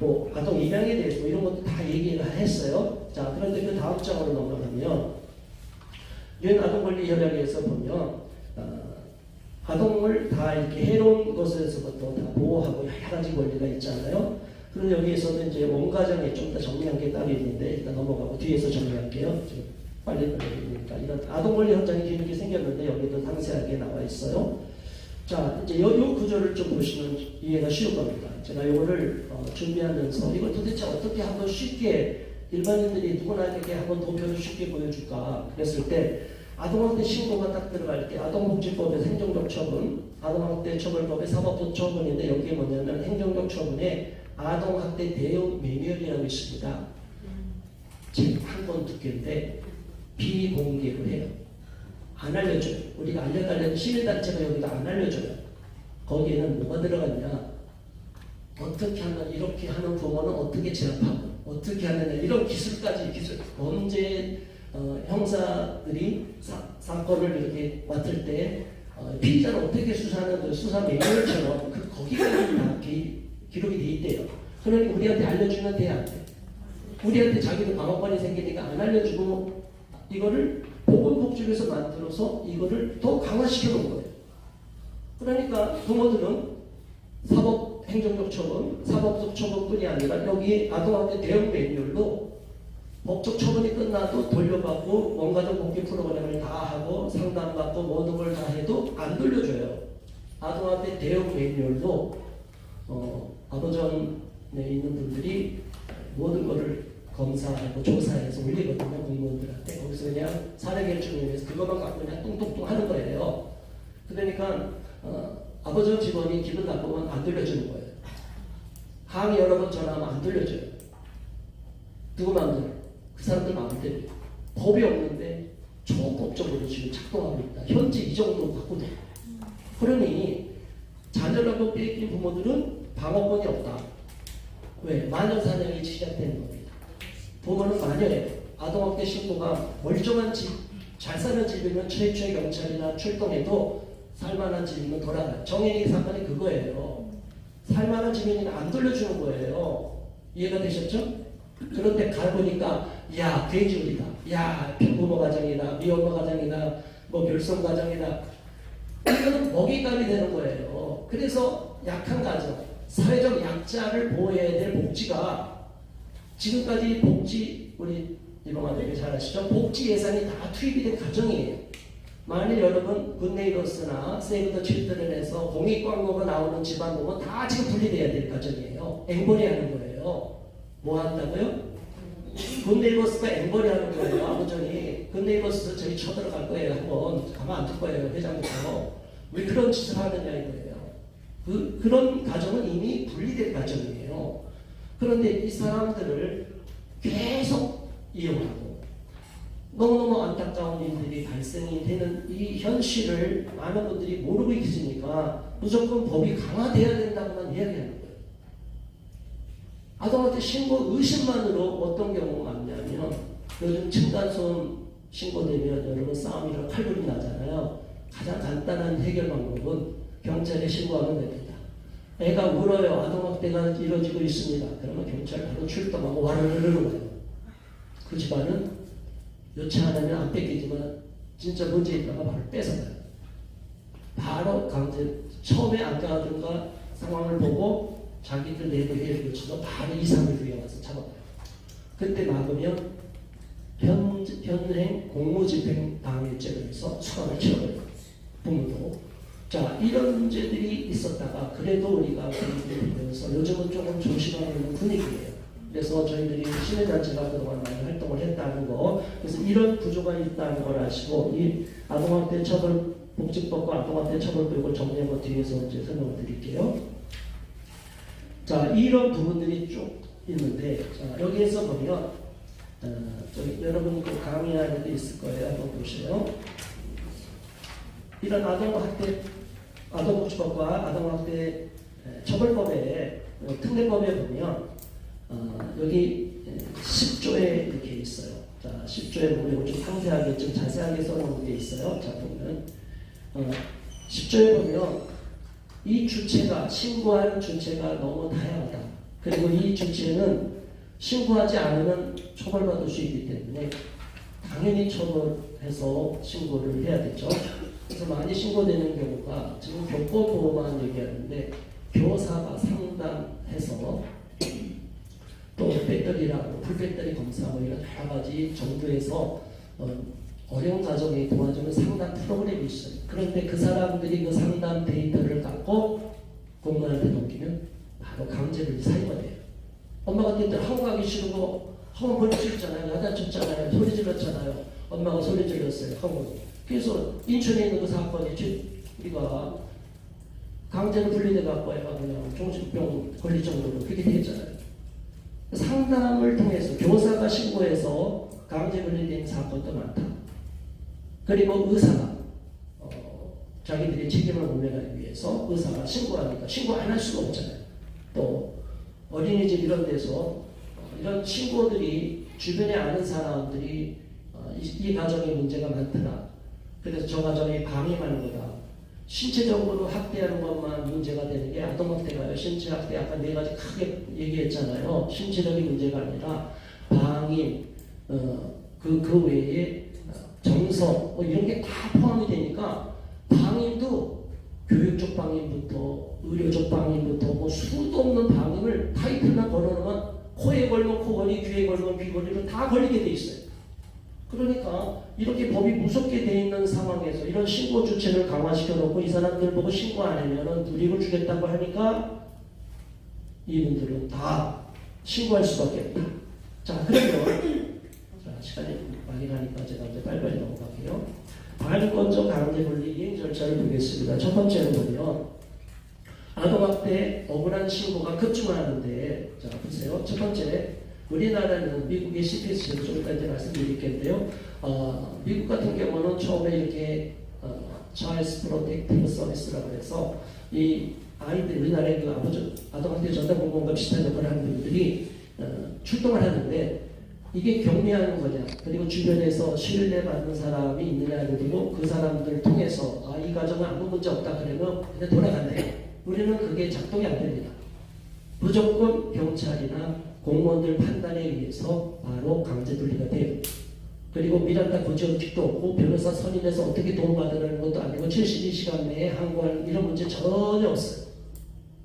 뭐 아동 입양에 대해서 이런 것도 다 얘기를 했어요. 자 그런데 그 다음 장으로 넘어가면 유엔 아동권리협약에서 보면 아동을 다 이렇게 해로운 것에서부터 다 보호하고 여러 가지 권리가 있잖아요. 그럼 여기에서도 이제 원가정에 좀 더 정리한 게 따로 있는데 일단 넘어가고 뒤에서 정리할게요. 지금 빨리 걸리니까 이런 아동권리 현장이 뒤늦게 생겼는데 여기도 상세하게 나와 있어요. 자 이제 이 구조를 좀 보시면 이해가 쉬울 겁니다. 제가 이거를 준비하면서 이걸 도대체 어떻게 한번 쉽게 일반인들이 누구나 이렇게 한번 도표를 쉽게 보여줄까 그랬을 때 아동학대 신고가 딱 들어갈 때 아동복지법에서 행정적 처분, 아동학대 처벌법의 사법적 처분인데 여기에 뭐냐면 행정적 처분에 아동학대 대응 매뉴얼이라고 있습니다. 책 한 권 두께인데 비공개로 해요. 안 알려줘요. 우리가 알려달라는 시민단체가 여기다 안 알려줘요. 거기에는 뭐가 들어갔냐? 어떻게 하면 이렇게 하는 부모는 어떻게 제압하고 어떻게 하느냐 이런 기술 범죄 형사들이 사건을 이렇게 맡을 때 피의자를 어떻게 수사하는 그 수사 매뉴얼처럼 거기까지 다 기록이 돼 있대요. 그러니까 우리한테 알려주면 돼 안 돼? 우리한테 자기도 방어권이 생기니까 안 알려주고 이거를 보건복지부에서 만들어서 이거를 더 강화시켜 놓은 거예요. 그러니까 부모들은 사법 행정적 처분, 사법적 처분뿐이 아니라 여기 아동학대 대응 매뉴얼로 법적 처분이 끝나도 돌려받고 원가정 복귀 프로그램을 다 하고 상담받고 모든 걸 다 해도 안 돌려줘요. 아동학대 대응 매뉴얼로 아버전에 있는 분들이 모든 거를 검사하고 조사해서 올리거든요. 공무원들한테. 거기서 그냥 사례계를 준비해서 그것만 갖고 그냥 뚱뚱뚱 하는 거예요. 그러니까 아버지 직원이 기분 나쁘면 안 돌려주는 거예요. 항의 여러 번 전화하면 안 돌려줘요. 누구 마음대로? 그 사람들 마음대로. 법이 없는데 초법적으로 지금 작동하고 있다. 현재 이 정도 갖고 돼. 그러니 자녀라고 뺏긴 부모들은 방어권이 없다. 왜? 마녀 사냥이 시작되는 겁니다. 부모는 마녀예요. 아동학대 신고가 멀쩡한 집, 잘 사는 집이면 최초의 경찰이나 출동해도 살만한 집이면 돌아가요. 정혜리 사건이 그거예요. 살만한 집이면 안 돌려주는 거예요. 이해가 되셨죠? 그런데 가보니까 야 돼지우리다, 야 병부모 가정이다, 미혼모 가정이다, 뭐 별성 가정이다. 이거는 먹잇감이 되는 거예요. 그래서 약한 가정, 사회적 약자를 보호해야 될 복지가 지금까지 복지 우리 이범아들이 잘 아시죠? 복지 예산이 다 투입이 된 가정이에요. 만일 여러분 굿네이버스나 세이브 더 칠드런에서 공익 광고가 나오는 집안 보면 다 지금 분리돼야 될 가정이에요. 앵벌이 하는 거예요. 뭐 한다고요? 굿네이버스가 앵벌이 하는 거예요. 아버전이 굿네이버스 저희 쳐들어갈 거예요. 한번 가만 안 둘 거예요. 회장부터. 왜 그런 짓을 하느냐 이거예요. 그런 가정은 이미 분리된 가정이에요. 그런데 이 사람들을 계속 이용하고 너무너무 안타까운 일들이 발생이 되는 이 현실을 많은 분들이 모르고 있으니까 무조건 법이 강화돼야 된다고만 이야기하는 거예요. 아동한테 신고 의심만으로 어떤 경우가 많냐면 요즘 층간소음 신고되면 여러분 싸움이랑 칼불이 나잖아요. 가장 간단한 해결 방법은 경찰에 신고하면 됩니다. 애가 울어요. 아동학대가 이루어지고 있습니다. 그러면 경찰 바로 출동하고 와르르르 와요. 그 집안은 요청 안 하면 안 뺏기지만 진짜 문제 있다가 바로 뺏어가요. 바로 강제 처음에 안 가든가 상황을 보고 자기들 내부 회의를 거쳐서 바로 2, 3일 후에 와서 잡아가요. 그때 막으면 현행 공무집행 방해죄로 해서 수감을 치러버려요. 부모도. 자, 이런 문제들이 있었다가 그래도 우리가 분위기에서 요즘은 조금 조심하는 분위기예요. 그래서 저희들이 시민단체가 그동안 많이 활동을 했다는 거, 그래서 이런 구조가 있다는 걸 아시고 이 아동학대 처벌 복지법과 아동학대 처벌법을 정리한 뒤에서 이제 설명을 드릴게요. 자, 이런 부분들이 쭉 있는데, 자, 여기에서 보면 저기 여러분 그 강의하는 데 있을 거예요. 한번 보세요. 이런 아동학대 아동복지법과 아동학대 처벌법의 특례법에 보면 여기 10조에 이렇게 있어요. 자, 10조에 보면 좀 상세하게 좀 자세하게 써놓은 게 있어요. 자, 보면 10조에 보면 이 주체가 신고하는 주체가 너무 다양하다. 그리고 이 주체는 신고하지 않으면 처벌받을 수 있기 때문에 당연히 처벌해서 신고를 해야 되죠. 그래서 많이 신고되는 경우가 지금 교권보호만 얘기하는데 교사가 상담해서 또 배터리라고 풀배터리 검사 뭐 이런 여러 가지 정도에서 어려운 가정에 도와주는 상담 프로그램이 있어요. 그런데 그 사람들이 그 상담 데이터를 갖고 공무원한테 넘기면 바로 강제로 사유가 돼요. 엄마가 그때 학원 가기 싫고 학원 보낼 수 있잖아요. 야단쳤잖아요. 소리 질렀잖아요. 엄마가 소리 질렀어요. 학원. 그래서 인천에 있는 그 사건이 우리가 강제로 분리돼 갖고 애가 그냥 정신병 걸릴 정도로 그렇게 되었잖아요. 상담을 통해서 교사가 신고해서 강제 분리된 사건도 많다. 그리고 의사가 자기들의 책임을 모면하기 위해서 의사가 신고하니까 신고 안 할 수가 없잖아요. 또 어린이집 이런 데서 이런 신고들이 주변에 아는 사람들이 이 가정에 문제가 많더라. 그래서 저 가정이 방임하는 거다. 신체적으로 학대하는 것만 문제가 되는 게 아동학대가요. 신체학대 아까 네 가지 크게 얘기했잖아요. 신체적인 문제가 아니라 방임, 그 외에 정서 이런 게 다 포함이 되니까 방임도 교육적 방임부터 의료적 방임부터 뭐 수도 없는 방임을 타이틀만 걸어놓으면 코에 걸면 코걸이, 귀에 걸면 귀걸이로 다 걸리게 돼 있어요. 그러니까 이렇게 법이 무섭게 돼 있는 상황에서 이런 신고 주체를 강화시켜 놓고 이 사람들 보고 신고 안 하면은 불이익을 주겠다고 하니까 이분들은 다 신고할 수밖에 없다. 자, 그러면 자, 시간이 많이 가니까 제가 이제 빨리빨리 넘어갈게요. 반권적 강제 분리 이행 절차를 보겠습니다. 첫 번째로 보면 아동학대 억울한 신고가 급증하는데, 자 보세요. 첫 번째, 우리나라는 미국의 CPS제도 좀 이따 이제 말씀드릴게요. 미국 같은 경우는 처음에 이렇게 Child Protective Service라고 해서 이 아이들 우리나라의 그 아동학대 전담공무원과 비슷한 역할을 하는 분들이 출동을 하는데 이게 격리하는 거냐, 그리고 주변에서 신뢰받는 사람이 있느냐를 두고 그 사람들을 통해서 이 가정은 아무 문제 없다 그러면 그냥 돌아간대요. 우리는 그게 작동이 안 됩니다. 무조건 경찰이나 공무원들 판단에 의해서 바로 강제 분리가 돼요. 그리고 미란다 고지원칙도 없고 변호사 선임해서 어떻게 도움받으라는 것도 아니고 72시간 내에 항고하는 이런 문제 전혀 없어요.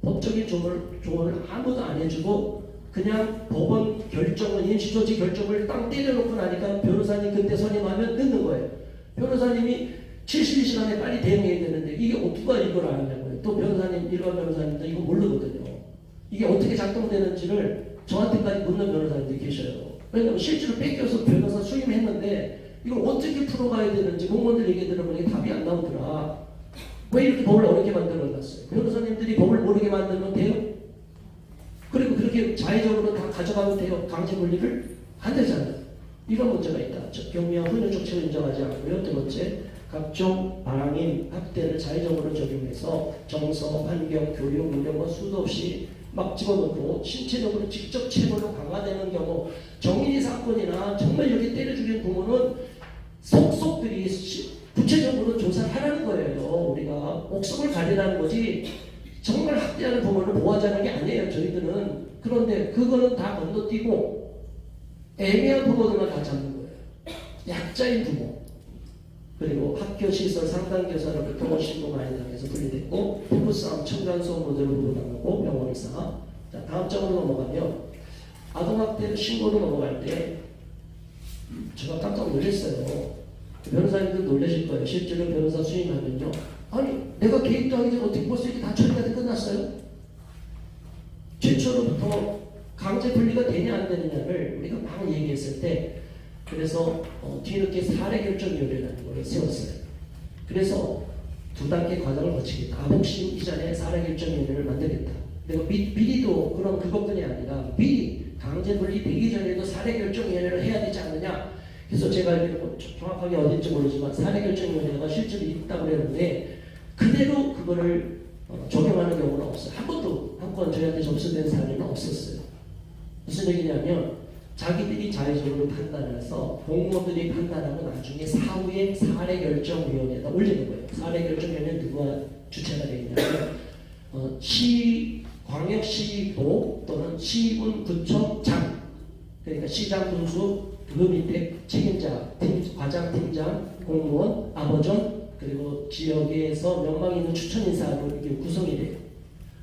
법적인 조언을 아무도 안 해주고 그냥 법원 결정을, 임시조치 결정을 땅 때려놓고 나니까 변호사님 그때 선임하면 늦는 거예요. 변호사님이 72시간에 빨리 대응해야 되는데 이게 누가 이걸 안 하냐고요. 또 변호사님, 일반 변호사님도 이거 모르거든요. 이게 어떻게 작동되는지를 저한테까지 묻는 변호사님들이 계셔요. 왜냐하면 실제로 뺏겨서 변호사 수임했는데 이걸 어떻게 풀어가야 되는지 공무원들 얘기 들어보니 답이 안 나오더라. 왜 이렇게 법을 어렵게 만들어놨어요? 변호사님들이 법을 모르게 만들면 돼요? 그리고 그렇게 자의적으로 다 가져가면 돼요? 강제 분리를? 안 되잖아요. 이런 문제가 있다. 경미와 훈련적 책을 인정하지 않고요. 두 번째, 각종 방임, 학대를 자의적으로 적용해서 정서, 환경, 교육, 운영과 뭐 수도 없이 막 집어넣고 신체적으로 직접 체벌로 강화되는 경우 정인이 사건이나 정말 이렇게 때려 죽인 부모는 속속들이 구체적으로 조사를 하라는 거예요. 우리가 목숨을 가리라는 거지 정말 학대하는 부모를 보호하자는 게 아니에요. 저희들은. 그런데 그거는 다 건너뛰고 애매한 부모들만 다 잡는 거예요. 약자인 부모. 그리고 학교 시설 상담교사로부터 신고 많이 당해서 분리됐고 부부싸움 층간소음 모델로 보호당하고 병원의사. 자, 다음 장으로 넘어가면 아동학대를 신고로 넘어갈 때 제가 깜짝 놀랐어요. 변호사님들 놀라실 거예요. 실제로 변호사 수임하면요. 아니 내가 개입도 하기 전에 어떻게 벌써 이렇게 다 처리가 돼 끝났어요? 최초로부터 강제 분리가 되냐 안 되느냐를 우리가 막 얘기했을 때 그래서 뒤늦게 사례결정위원회라는 걸 세웠어요. 그래서 두 단계 과정을 거치겠다. 아복심 이전에 사례결정위원회를 만들겠다. 내가 미리도 그런 그것뿐이 아니라 미리 강제 분리 되기 전에도 사례결정위원회를 해야 되지 않느냐. 그래서 제가 알기로 정확하게 어딘지 모르지만 사례결정위원회가 실제로 있다고 그랬는데 그대로 그거를 적용하는 경우는 없어요. 한 번도 한 건 저희한테 접수된 사례는 없었어요. 무슨 얘기냐면 자기들이 자의적으로 판단해서 공무원들이 판단하고 나중에 사후에 사례결정위원회에다 올리는 거예요. 사례결정위원회는 누가 주체가 되느냐면 광역시도 또는 시군구청장 그러니까 시장 군수 그 밑에 책임자, 과장, 팀장, 공무원, 아버전 그리고 지역에서 명망 있는 추천 인사로 이게 구성이 돼요.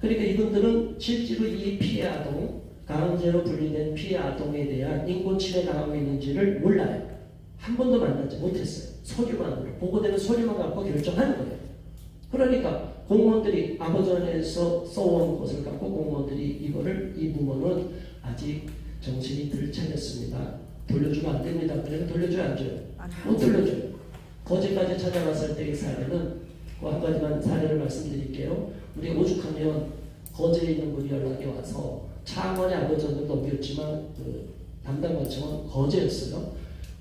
그러니까 이분들은 실제로 이 피해 아동, 강제로 분리된 피해 아동에 대한 인권 침해 당하고 있는지를 몰라요. 한 번도 만나지 못했어요. 서류만으로 보고되는 서류만 갖고 결정하는 거예요. 그러니까 공무원들이 아버전에서 써온 것을 갖고 공무원들이 이거를 이 부모는 아직 정신이 들 차렸습니다. 돌려주면 안 됩니다. 그래서 돌려줘야 안 줘요? 못 돌려줘요. 거제까지 찾아갔을 때의 사례는 한 가지만 사례를 말씀드릴게요. 우리 오죽하면 거제에 있는 분이 연락이 와서 창원에 아버지한테 넘겼지만 그 담당관청은 거제였어요.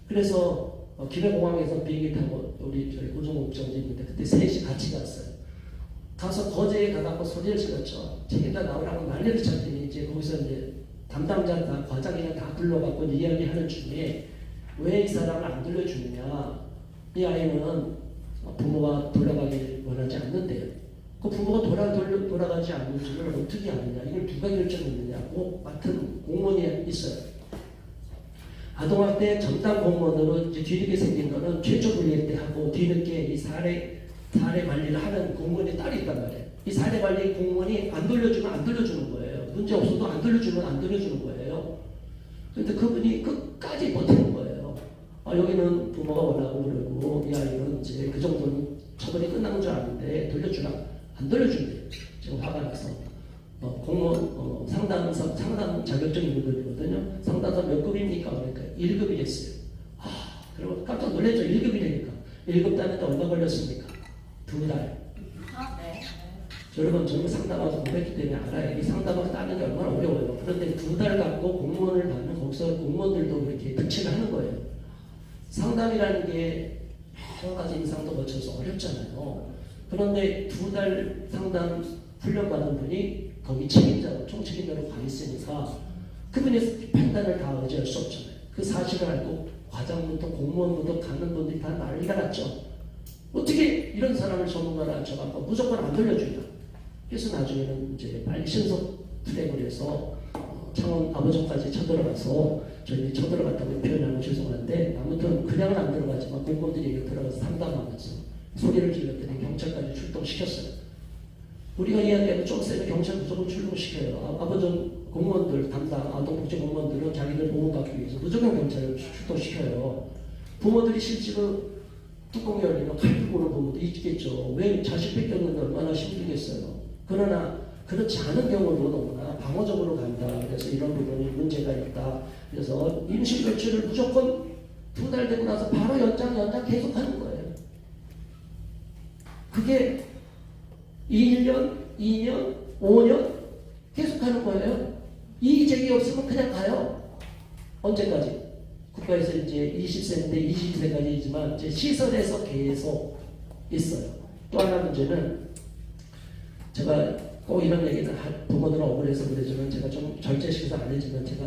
그래서 김해공항에서 비행기 타고 우리 저희 고종국장도 있는데 그때 셋이 같이 갔어요. 가서 거제에 가갖고 소리를 질렀죠. 책임자 나오라고 난리를 쳤더니 이제 거기서 이제 담당자 다 과장이나 다 불러갖고 이야기하는 중에 왜 이 사람을 안 돌려주느냐. 이 아이는 부모가 돌아가길 원하지 않는데요. 그 부모가 돌아가지 않는 줄을 어떻게 아느냐. 이걸 누가 결정했느냐고 맡은 공무원이 있어요. 아동학대 전담 공무원으로 이제 뒤늦게 생긴 거는 최초 분리할 때 하고 뒤늦게 이 사례 관리를 하는 공무원이 따로 있단 말이에요. 이 사례 관리 공무원이 안 돌려주면 안 돌려주는 거예요. 문제 없어도 안 돌려주면 안 돌려주는 거예요. 근데 그분이 끝까지 버티는 거예요. 여기는 부모가 원하고 그러고 이 아이는 이제 그 정도는 처벌이 끝난 줄 아는데 돌려주라. 안 돌려준대요. 지금 화가 나서. 공무원 상담 자격증 있는 분이거든요. 상담사 몇 급입니까? 그러니까 1급이랬어요. 그리고 깜짝 놀랐죠. 1급이라니까. 1급 따는데 얼마 걸렸습니까? 2달. 네. 여러분 저는 상담하고 공부했기 때문에 알아요. 이 상담을 따는 게 얼마나 어려워요. 그런데 2달 갖고 공무원을 받는 거기서 공무원들도 그렇게 득치를 하는 거예요. 상담이라는 게 여러 가지 이상도 거쳐서 어렵잖아요. 그런데 2달 상담 훈련받은 분이 거기 책임자로 총책임자로 가 있으니까 그분의 판단을 다 의지할 수 없잖아요. 그 사실을 알고 과장부터 공무원부터 가는 분들이 다 난리가 났죠. 어떻게 이런 사람을 전문가로 앉혀갖고 무조건 안 돌려주냐. 그래서 나중에는 이제 빨리 신속 트랙을 해서 창원 아버지까지 쳐들어가서 저희들이 쳐들어갔다고 표현하면 죄송한데 아무튼 그냥은 안 들어가지만 공무원들이 여기 들어가서 상담하면서 소리를 질렀더니 경찰까지 출동시켰어요. 우리가 이야기하면 좀 세면 경찰 무조건 출동시켜요. 아버지 공무원들 담당 아동복지 공무원들은 자기들 보호받기 위해서 무조건 경찰을 출동시켜요. 부모들이 실제로 뚜껑이 열리면 칼 보는 부모도 있겠죠. 왜 자식 뺏겼는데 얼마나 힘들겠어요. 그러나 그렇지 않은 경우도 너무나 방어적으로 간다. 그래서 이런 부분이 문제가 있다. 그래서 임시조치를 무조건 2달 되고 나서 바로 연장 계속 하는 거예요. 그게 1년, 2년, 5년 계속 하는 거예요. 이의제기 없으면 그냥 가요. 언제까지? 국가에서 이제 20세인데 22세까지이지만 이제 시설에서 계속 있어요. 또 하나 문제는 제가 꼭 이런 얘기는 부모들은 억울해서 그러지만 제가 좀 절제시켜서 안 해주면 제가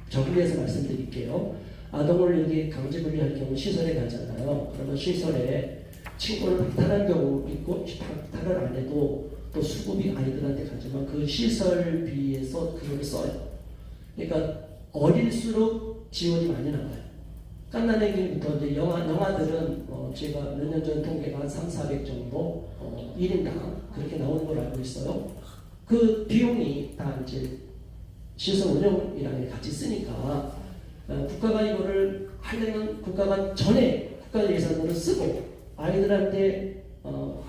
정리해서 말씀드릴게요. 아동을 여기 강제 분리할 경우 시설에 가잖아요. 그러면 시설에 친구를 박탈한 경우 있고 박탈을 안 해도 또 수급이 아이들한테 가지만 그 시설비에서 그걸 써요. 그러니까 어릴수록 지원이 많이 나와요. 깐난애기부터 이제 영화들은 제가 몇 년 전 통계가 한 300~400 정도 1인당 그렇게 나오는 걸 알고 있어요. 그 비용이 다 이제 시설 운영이랑 같이 쓰니까 국가가 이거를 하려면 국가가 전에 국가 예산으로 쓰고 아이들한테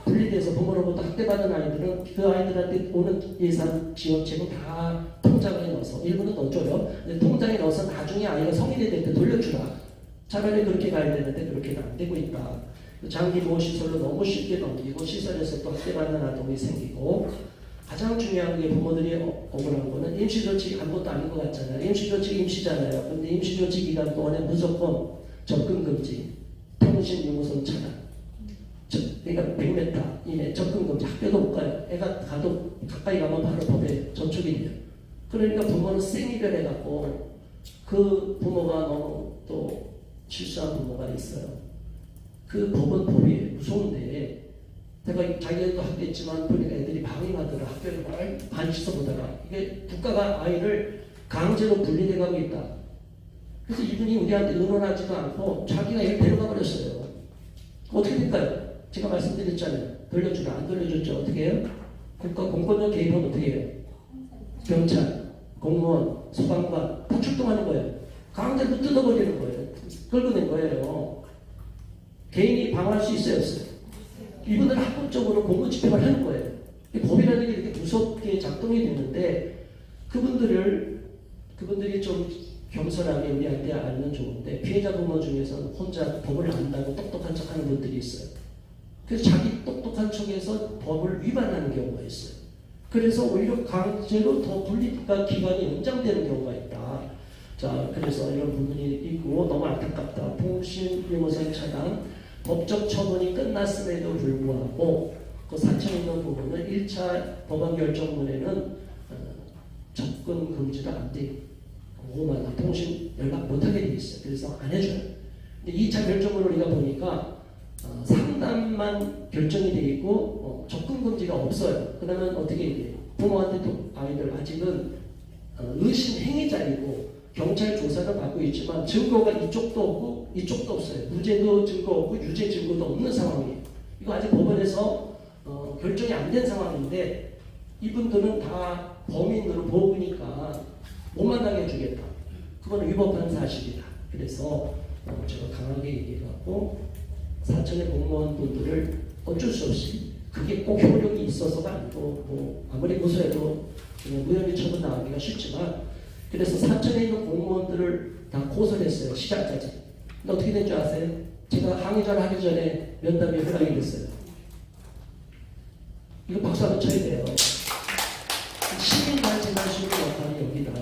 분리돼서 부모로부터 학대받은 아이들은 그 아이들한테 오는 예산 지원책을 다 통장에 넣어서 일부는 넣어줘요. 통장에 넣어서 나중에 아이가 성인이 될 때 돌려주라. 차라리 그렇게 가야 되는데 그렇게는 안 되고 있다. 장기 보호시설로 너무 쉽게 넘기고 시설에서 또 학대받는 아동이 생기고 가장 중요한 게 부모들이 억울한 거는 임시조치 아무것도 아닌 것 같잖아요. 임시조치 임시잖아요. 근데 임시조치 기간 동안에 무조건 접근 금지, 통신 유무선 차단. 그러니까 100m 이내 접근 금지, 학교도 못 가요. 애가 가도 가까이 가면 바로 법에 저촉이 돼요. 그러니까 부모는 생이별해갖고 그 부모가 너무 또 실수한 부모가 있어요. 그 법은 법이에요. 무서운데 제가 자기들도 학교했지만 보니까 애들이 방임하더라. 학교를 많이 씻어보다가 이게 국가가 아이를 강제로 분리돼가고 있다. 그래서 이분이 우리한테 의논하지도 않고 자기가 애를 데려가 버렸어요. 어떻게 될까요? 제가 말씀드렸잖아요. 돌려주라. 안 돌려줬죠. 어떻게 해요? 국가 공권력 개입은 어떻게 해요? 경찰, 공무원, 소방관 다 출동하는 거예요. 강제로 뜯어버리는 거예요. 끌고 낸 거예요. 개인이 방어할 수 있어요, 없어요? 이분들은 합법적으로 공무집행을 하는 거예요. 법이라는 게 이렇게 무섭게 작동이 됐는데 그분들이 좀 겸손하게 우리한테 알면 좋은데 피해자 부모 중에서는 혼자 법을 안다고 똑똑한 척하는 분들이 있어요. 그래서 자기 똑똑한 척에서 법을 위반하는 경우가 있어요. 그래서 오히려 강제로 더 분리가 기간이 연장되는 경우가 있다. 자, 그래서 이런 부분이 있고 너무 안타깝다. 통신 유무선 차단 법적 처분이 끝났음에도 불구하고 그 사천에 있는 부분은 1차 법원 결정문에는 접근 금지가 안 돼. 오만 통신 연락 못하게 돼 있어요. 그래서 안 해줘요. 근데 2차 결정문을 우리가 보니까 상담만 결정이 돼 있고 접근 금지가 없어요. 그러면 어떻게 해요? 부모한테도 아이들 아직은 의심 행위자이고 경찰 조사를 받고 있지만 증거가 이쪽도 없고 이쪽도 없어요. 무죄도 증거 없고 유죄 증거도 없는 상황이에요. 이거 아직 법원에서 결정이 안 된 상황인데 이분들은 다 범인으로 보니까 못 만나게 해주겠다. 그거는 위법한 사실이다. 그래서 제가 강하게 얘기해갖고 사천의 공무원분들을 어쩔 수 없이 그게 꼭 효력이 있어서가 아니고 뭐 아무리 고소해도 무혐의 처분 나오기가 쉽지만 그래서 사천에 있는 공무원들을 다 고소를 했어요. 시작까지. 근데 어떻게 된 줄 아세요? 제가 항의자를 하기 전에 면담이 허락이 됐어요. 이거 박수 한번 쳐야 돼요. 시민단체가 하시는 역할이 여기다.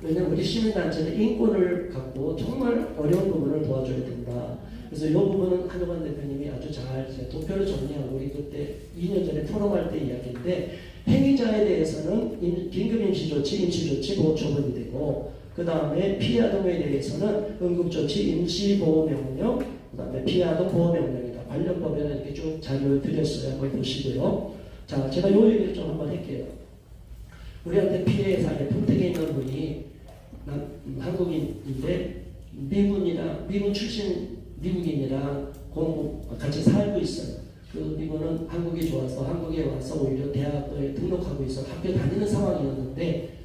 왜냐면 우리 시민단체는 인권을 갖고 정말 어려운 부분을 도와줘야 된다. 그래서 이 부분은 한효관 대표님이 아주 잘 도표를 정리하고 우리 그때 2년 전에 토론할 때 이야기인데 행위자에 대해서는 긴급 임시조치, 임시조치 보호처분이 되고 그 다음에 피해아동에 대해서는 응급조치, 임시보호명령, 그 다음에 피해아동 보호명령이다. 관련 법에는 이렇게 쭉 자료를 드렸어요. 한번 보시고요. 자, 제가 이 얘기를 좀 한번 할게요. 우리한테 피해 사례 평택에 있는 분이 한국인인데 미군 출신 미국인이랑 같이 살고 있어요. 그 미군은 한국이 좋아서 한국에 와서 오히려 대학에 등록하고 있어 학교 다니는 상황이었는데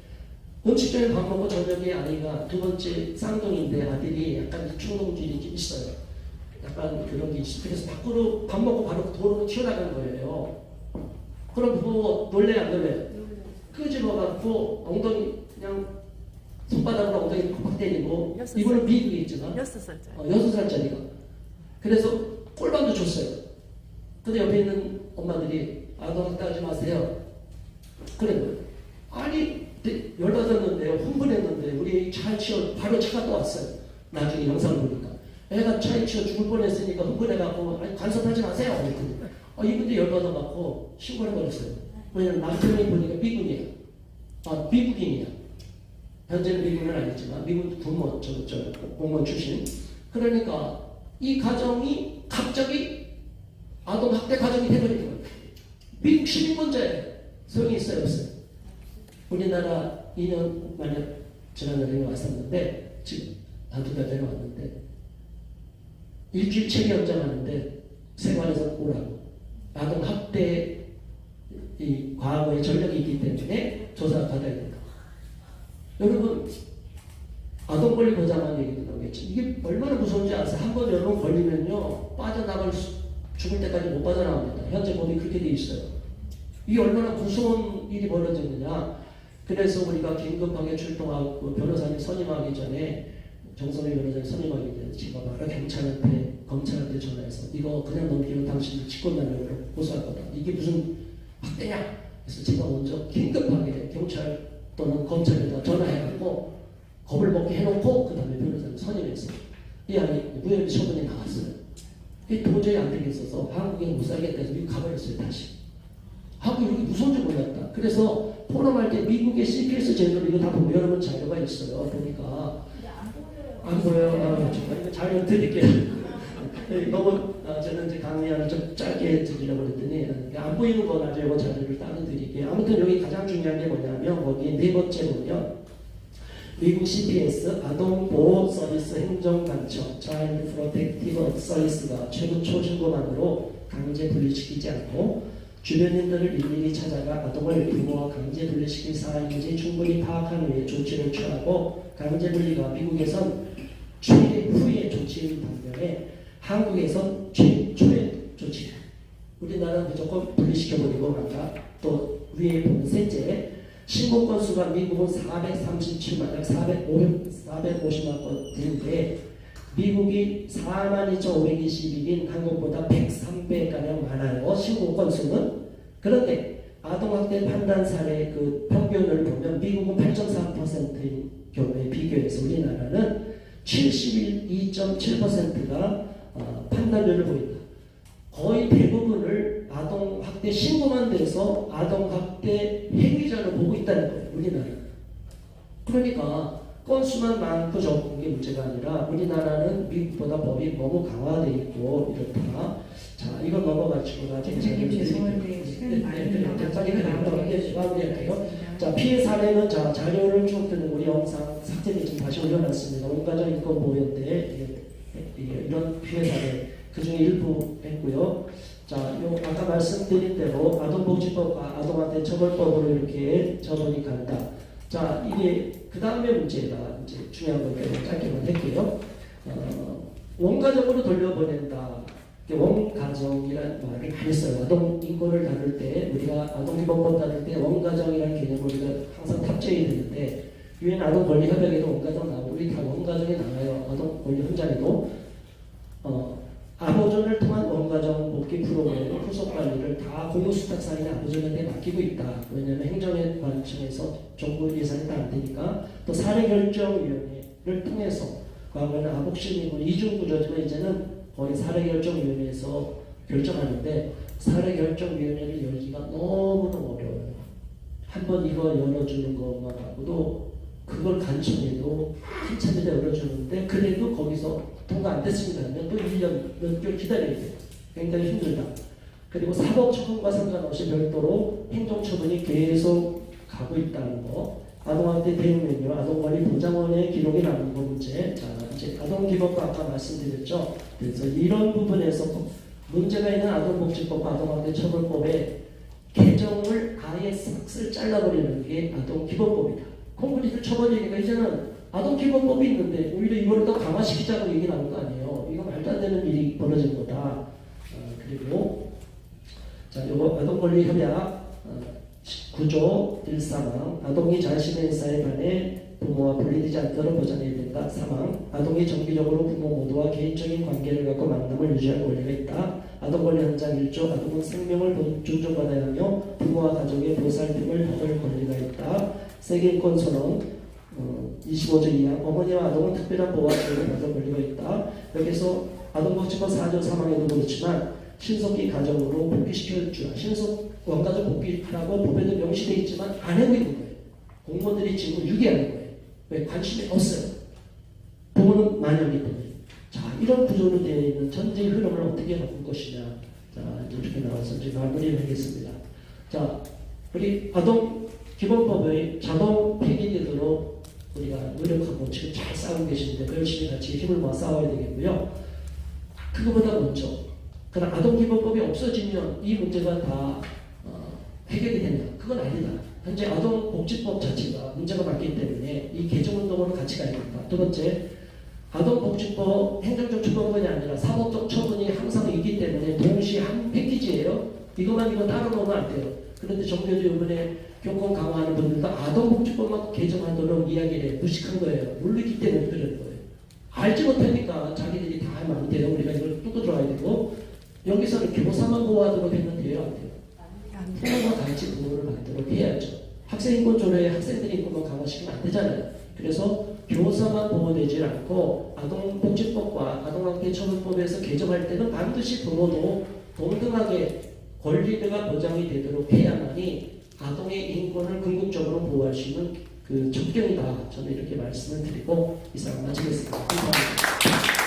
음식점에 밥 먹고 저녁에 아이가 두 번째 쌍둥이인데 아들이 약간 충동질이 좀 있어요. 약간 그런 게 있어요. 그래서 밖으로 밥 먹고 바로 도로로 튀어나간 거예요. 그럼 부모 놀래요 안 놀래요? 끄집어갖고 엉덩이 그냥 손바닥으로 엉덩이를 팍팍 때리고 이거는 미국에 있잖아. 6살짜리. 6살짜리가. 그래서 꼴밤도 줬어요. 근데 옆에 있는 엄마들이 아동학대하지 마세요. 그래. 아니 열받았는데요. 흥분했는데 우리 차에 치여 바로 차가 또 왔어요. 나중에 영상을 보니까 애가 차에 치여 죽을 뻔했으니까 흥분해갖고 아니 간섭하지 마세요. 이분도 열받아갖고 신고를 해버렸어요. 왜냐면 남편이 보니까 미군이에요. 미국인이야. 현재는 미군은 아니지만 미군 군무 공무원 출신. 그러니까 이 가정이 갑자기 아동학대 가정이 돼버린 거예요. 미국 시민권자예요. 소용이 있어요 없어요? 우리나라 2년 만에 지난달에 왔었는데 지금 한두 달 전에 왔는데 일주일 체계 연장하는데 세관에서 오라고 아동학대 이 과거의 전력이 있기 때문에 조사를 받아야 된다. 여러분 아동권리 보장하는 얘기도 나오겠죠. 이게 얼마나 무서운지 아세요? 한번 여러분 걸리면요 빠져나갈 죽을 때까지 못 빠져나갑니다. 현재 법이 그렇게 돼 있어요. 이게 얼마나 무서운 일이 벌어졌느냐. 그래서 우리가 긴급하게 출동하고 그 변호사님 선임하기 전에 정선희 변호사님 선임하기 전에 제가 바로 경찰한테 검찰한테 전화해서 이거 그냥 넘기면 당신이 직권남용으로 고소할 거다. 이게 무슨 학대냐? 그래서 제가 먼저 긴급하게 경찰 또는 검찰에다 전화해갖고 겁을 먹게 해놓고 그 다음에 변호사님 선임했어요. 이 아이 무혐의 처분이 나왔어요. 이게 도저히 안 되겠어서 한국에 못 살겠다 해서 미국 가버렸어요. 다시. 하고 여기 무서운지 몰랐다. 그래서 포럼할 때 미국의 CPS 제도를 이거 다 보면 여러분 자료가 있어요. 보니까 안 보여요. 이거 자료 드릴게요. 너무 저는 이제 강의를 좀 짧게 드리려고 했더니 안 보이는 거 나중에 이거 자료를 따로 드릴게요. 아무튼 여기 가장 중요한 게 뭐냐면 거기 네 번째는요. 미국 CPS 아동보호 서비스 행정관청 Child Protective Service가 최고 초중고반으로 강제 분리시키지 않고 주변인들을 일일이 찾아가 아동을 부모와 강제 분리시킬 사안인지 충분히 파악한 후에 조치를 취하고 강제 분리가 미국에선 최후의 조치인 반면에 한국에선 최초의 조치. 우리나라 무조건 분리시켜버리고 아까 또 위에 보면 셋째 신고 건수가 미국은 437만 약 450만 건인데 미국이 42,521인 한국보다 103배가량 많아요. 신고 건수는. 그런데 아동학대 판단 사례 그 평균을 보면 미국은 8.4%인 경우에 비교해서 우리나라는 72.7%가 판단률을 보인다. 거의 대부분을 아동학대 신고만 돼서 아동학대 행위자로 보고 있다는 거예요. 우리나라. 그러니까 건수만 많고 적은 게 문제가 아니라 우리나라는 미국보다 법이 너무 강화되어 있고 이렇다. 자, 이건 넘어가지고 나중에 선생님 죄송한데 시간이 많이 마무리할게요. 자, 피해 사례는 자 자료를 쭉 드는 우리 영상 삭제를 좀 다시 올려놨습니다. 온가정 인권 보호연대 이런 피해 사례 그 중에 일부 했고요. 자, 요 아까 말씀드린 대로 아동복지법과 아동학대 처벌법으로 이렇게 처벌이 간다. 자, 이게 그 다음에 문제가 이제 중요한 건데 짧게만 할게요. 원가정으로 돌려보낸다. 원가정이라는 말을 많이 써요. 아동 인권을 다룰 때 우리가 아동기본법 다룰 때 원가정이라는 개념을 우리가 항상 탑재해야 되는데 유엔 아동권리협약에도 원가정 나오고 우리 다 원가정에 나와요. 아동권리 훈장에도 아보존을 통한 원가정 복귀 프로그램 후속 관리를 다 공무수탁사인 아보존한테 맡기고 있다. 왜냐하면 행정의 관청에서 정부 예산이 다 안 되니까 또 사례결정위원회를 통해서 과거에는 아복심이고 이중구조지만 이제는 거의 사례결정위원회에서 결정하는데 사례결정위원회를 열기가 너무너무 어려워요. 한번 이거 열어주는 것만 갖고도 그걸 간청해도 한참이 열어주는데 그래도 거기서 통과 안 됐습니다 하면 또 1년 몇 개월 기다려야 돼요. 굉장히 힘들다. 그리고 사법처분과 상관없이 별도로 행정처분이 계속 가고 있다는 거. 아동학대 대응면요. 아동관리 보장원의 기록이 남은 거 문제. 자, 이제 아동기본법 아까 말씀드렸죠. 그래서 이런 부분에서 문제가 있는 아동복지법과 아동학대 처벌법의 개정을 아예 싹쓸 잘라버리는 게 아동기본법이다. 컴플리트 처벌이니까 이제는 아동기본법이 있는데 오히려 이거를 더 강화시키자고 얘기 나온 거 아니에요. 이거 말도 안 되는 일이 벌어진 거다. 그리고 자, 요거 아동권리협약 9조 1사망 아동이 자신의 의사에 반해 부모와 분리되지 않도록 보장해야 된다. 4망 아동이 정기적으로 부모 모두와 개인적인 관계를 갖고 만남을 유지할 권리가 있다. 아동권리 헌장 1조 아동은 생명을 존중받아야 하며 부모와 가족의 보살핌을 받을 권리가 있다. 세계인권 선언 25조 2항 어머니와 아동은 특별한 보호와 보호를 받을 권리가 있다. 여기서 아동복지법 4조 3항에도 그렇지만 신속히 가정으로 복귀시켜주라. 신속 원가족 복귀라고 법에도 명시되어 있지만 안 하고 있는 거예요. 공무원들이 지금 유기하는 거예요. 왜? 관심이 없어요. 부모는 마녀이기 때문에. 자, 이런 구조로 되어 있는 전쟁의 흐름을 어떻게 바꿀 것이냐. 자, 이렇게 나와서 이제 마무리를 하겠습니다. 자, 우리 아동기본법의 자동 폐기되도록 우리가 노력하고 지금 잘 싸우고 계시는데 열심히 같이 힘을 모아 싸워야 되겠고요. 그거보다 먼저 그러나 아동기본법이 없어지면 이 문제가 다 해결이 된다. 그건 아니다. 현재 아동복지법 자체가 문제가 많기 때문에 이 개정운동으로 같이 가야 된다. 두 번째, 아동복지법 행정적 처분이 아니라 사법적 처분이 항상 있기 때문에 동시에 한 패키지예요. 이거 따로 놓으면 안 돼요. 그런데 정부에도 이번에 교권 강화하는 분들도 아동복지법만 개정하도록 이야기를 해. 무식한 거예요. 모르기 때문에 그러는 거예요. 알지 못하니까 자기들이 다 하면 안 돼요. 우리가 이걸 뚫고 들어와야 되고 여기서는 교사만 보호하도록 했는데 돼요? 안 돼요? 부모가 같이 부모를 받도록 해야죠. 학생인권 조례에 학생들의 인권만 강화시키면 안 되잖아요. 그래서 교사만 보호되지 않고 아동복지법과 아동학대처벌법에서 개정할 때는 반드시 부모도 동등하게 권리가 보장이 되도록 해야만이 아동의 인권을 궁극적으로 보호할 수 있는 그 접경이다. 저는 이렇게 말씀을 드리고 이상 마치겠습니다. 감사합니다.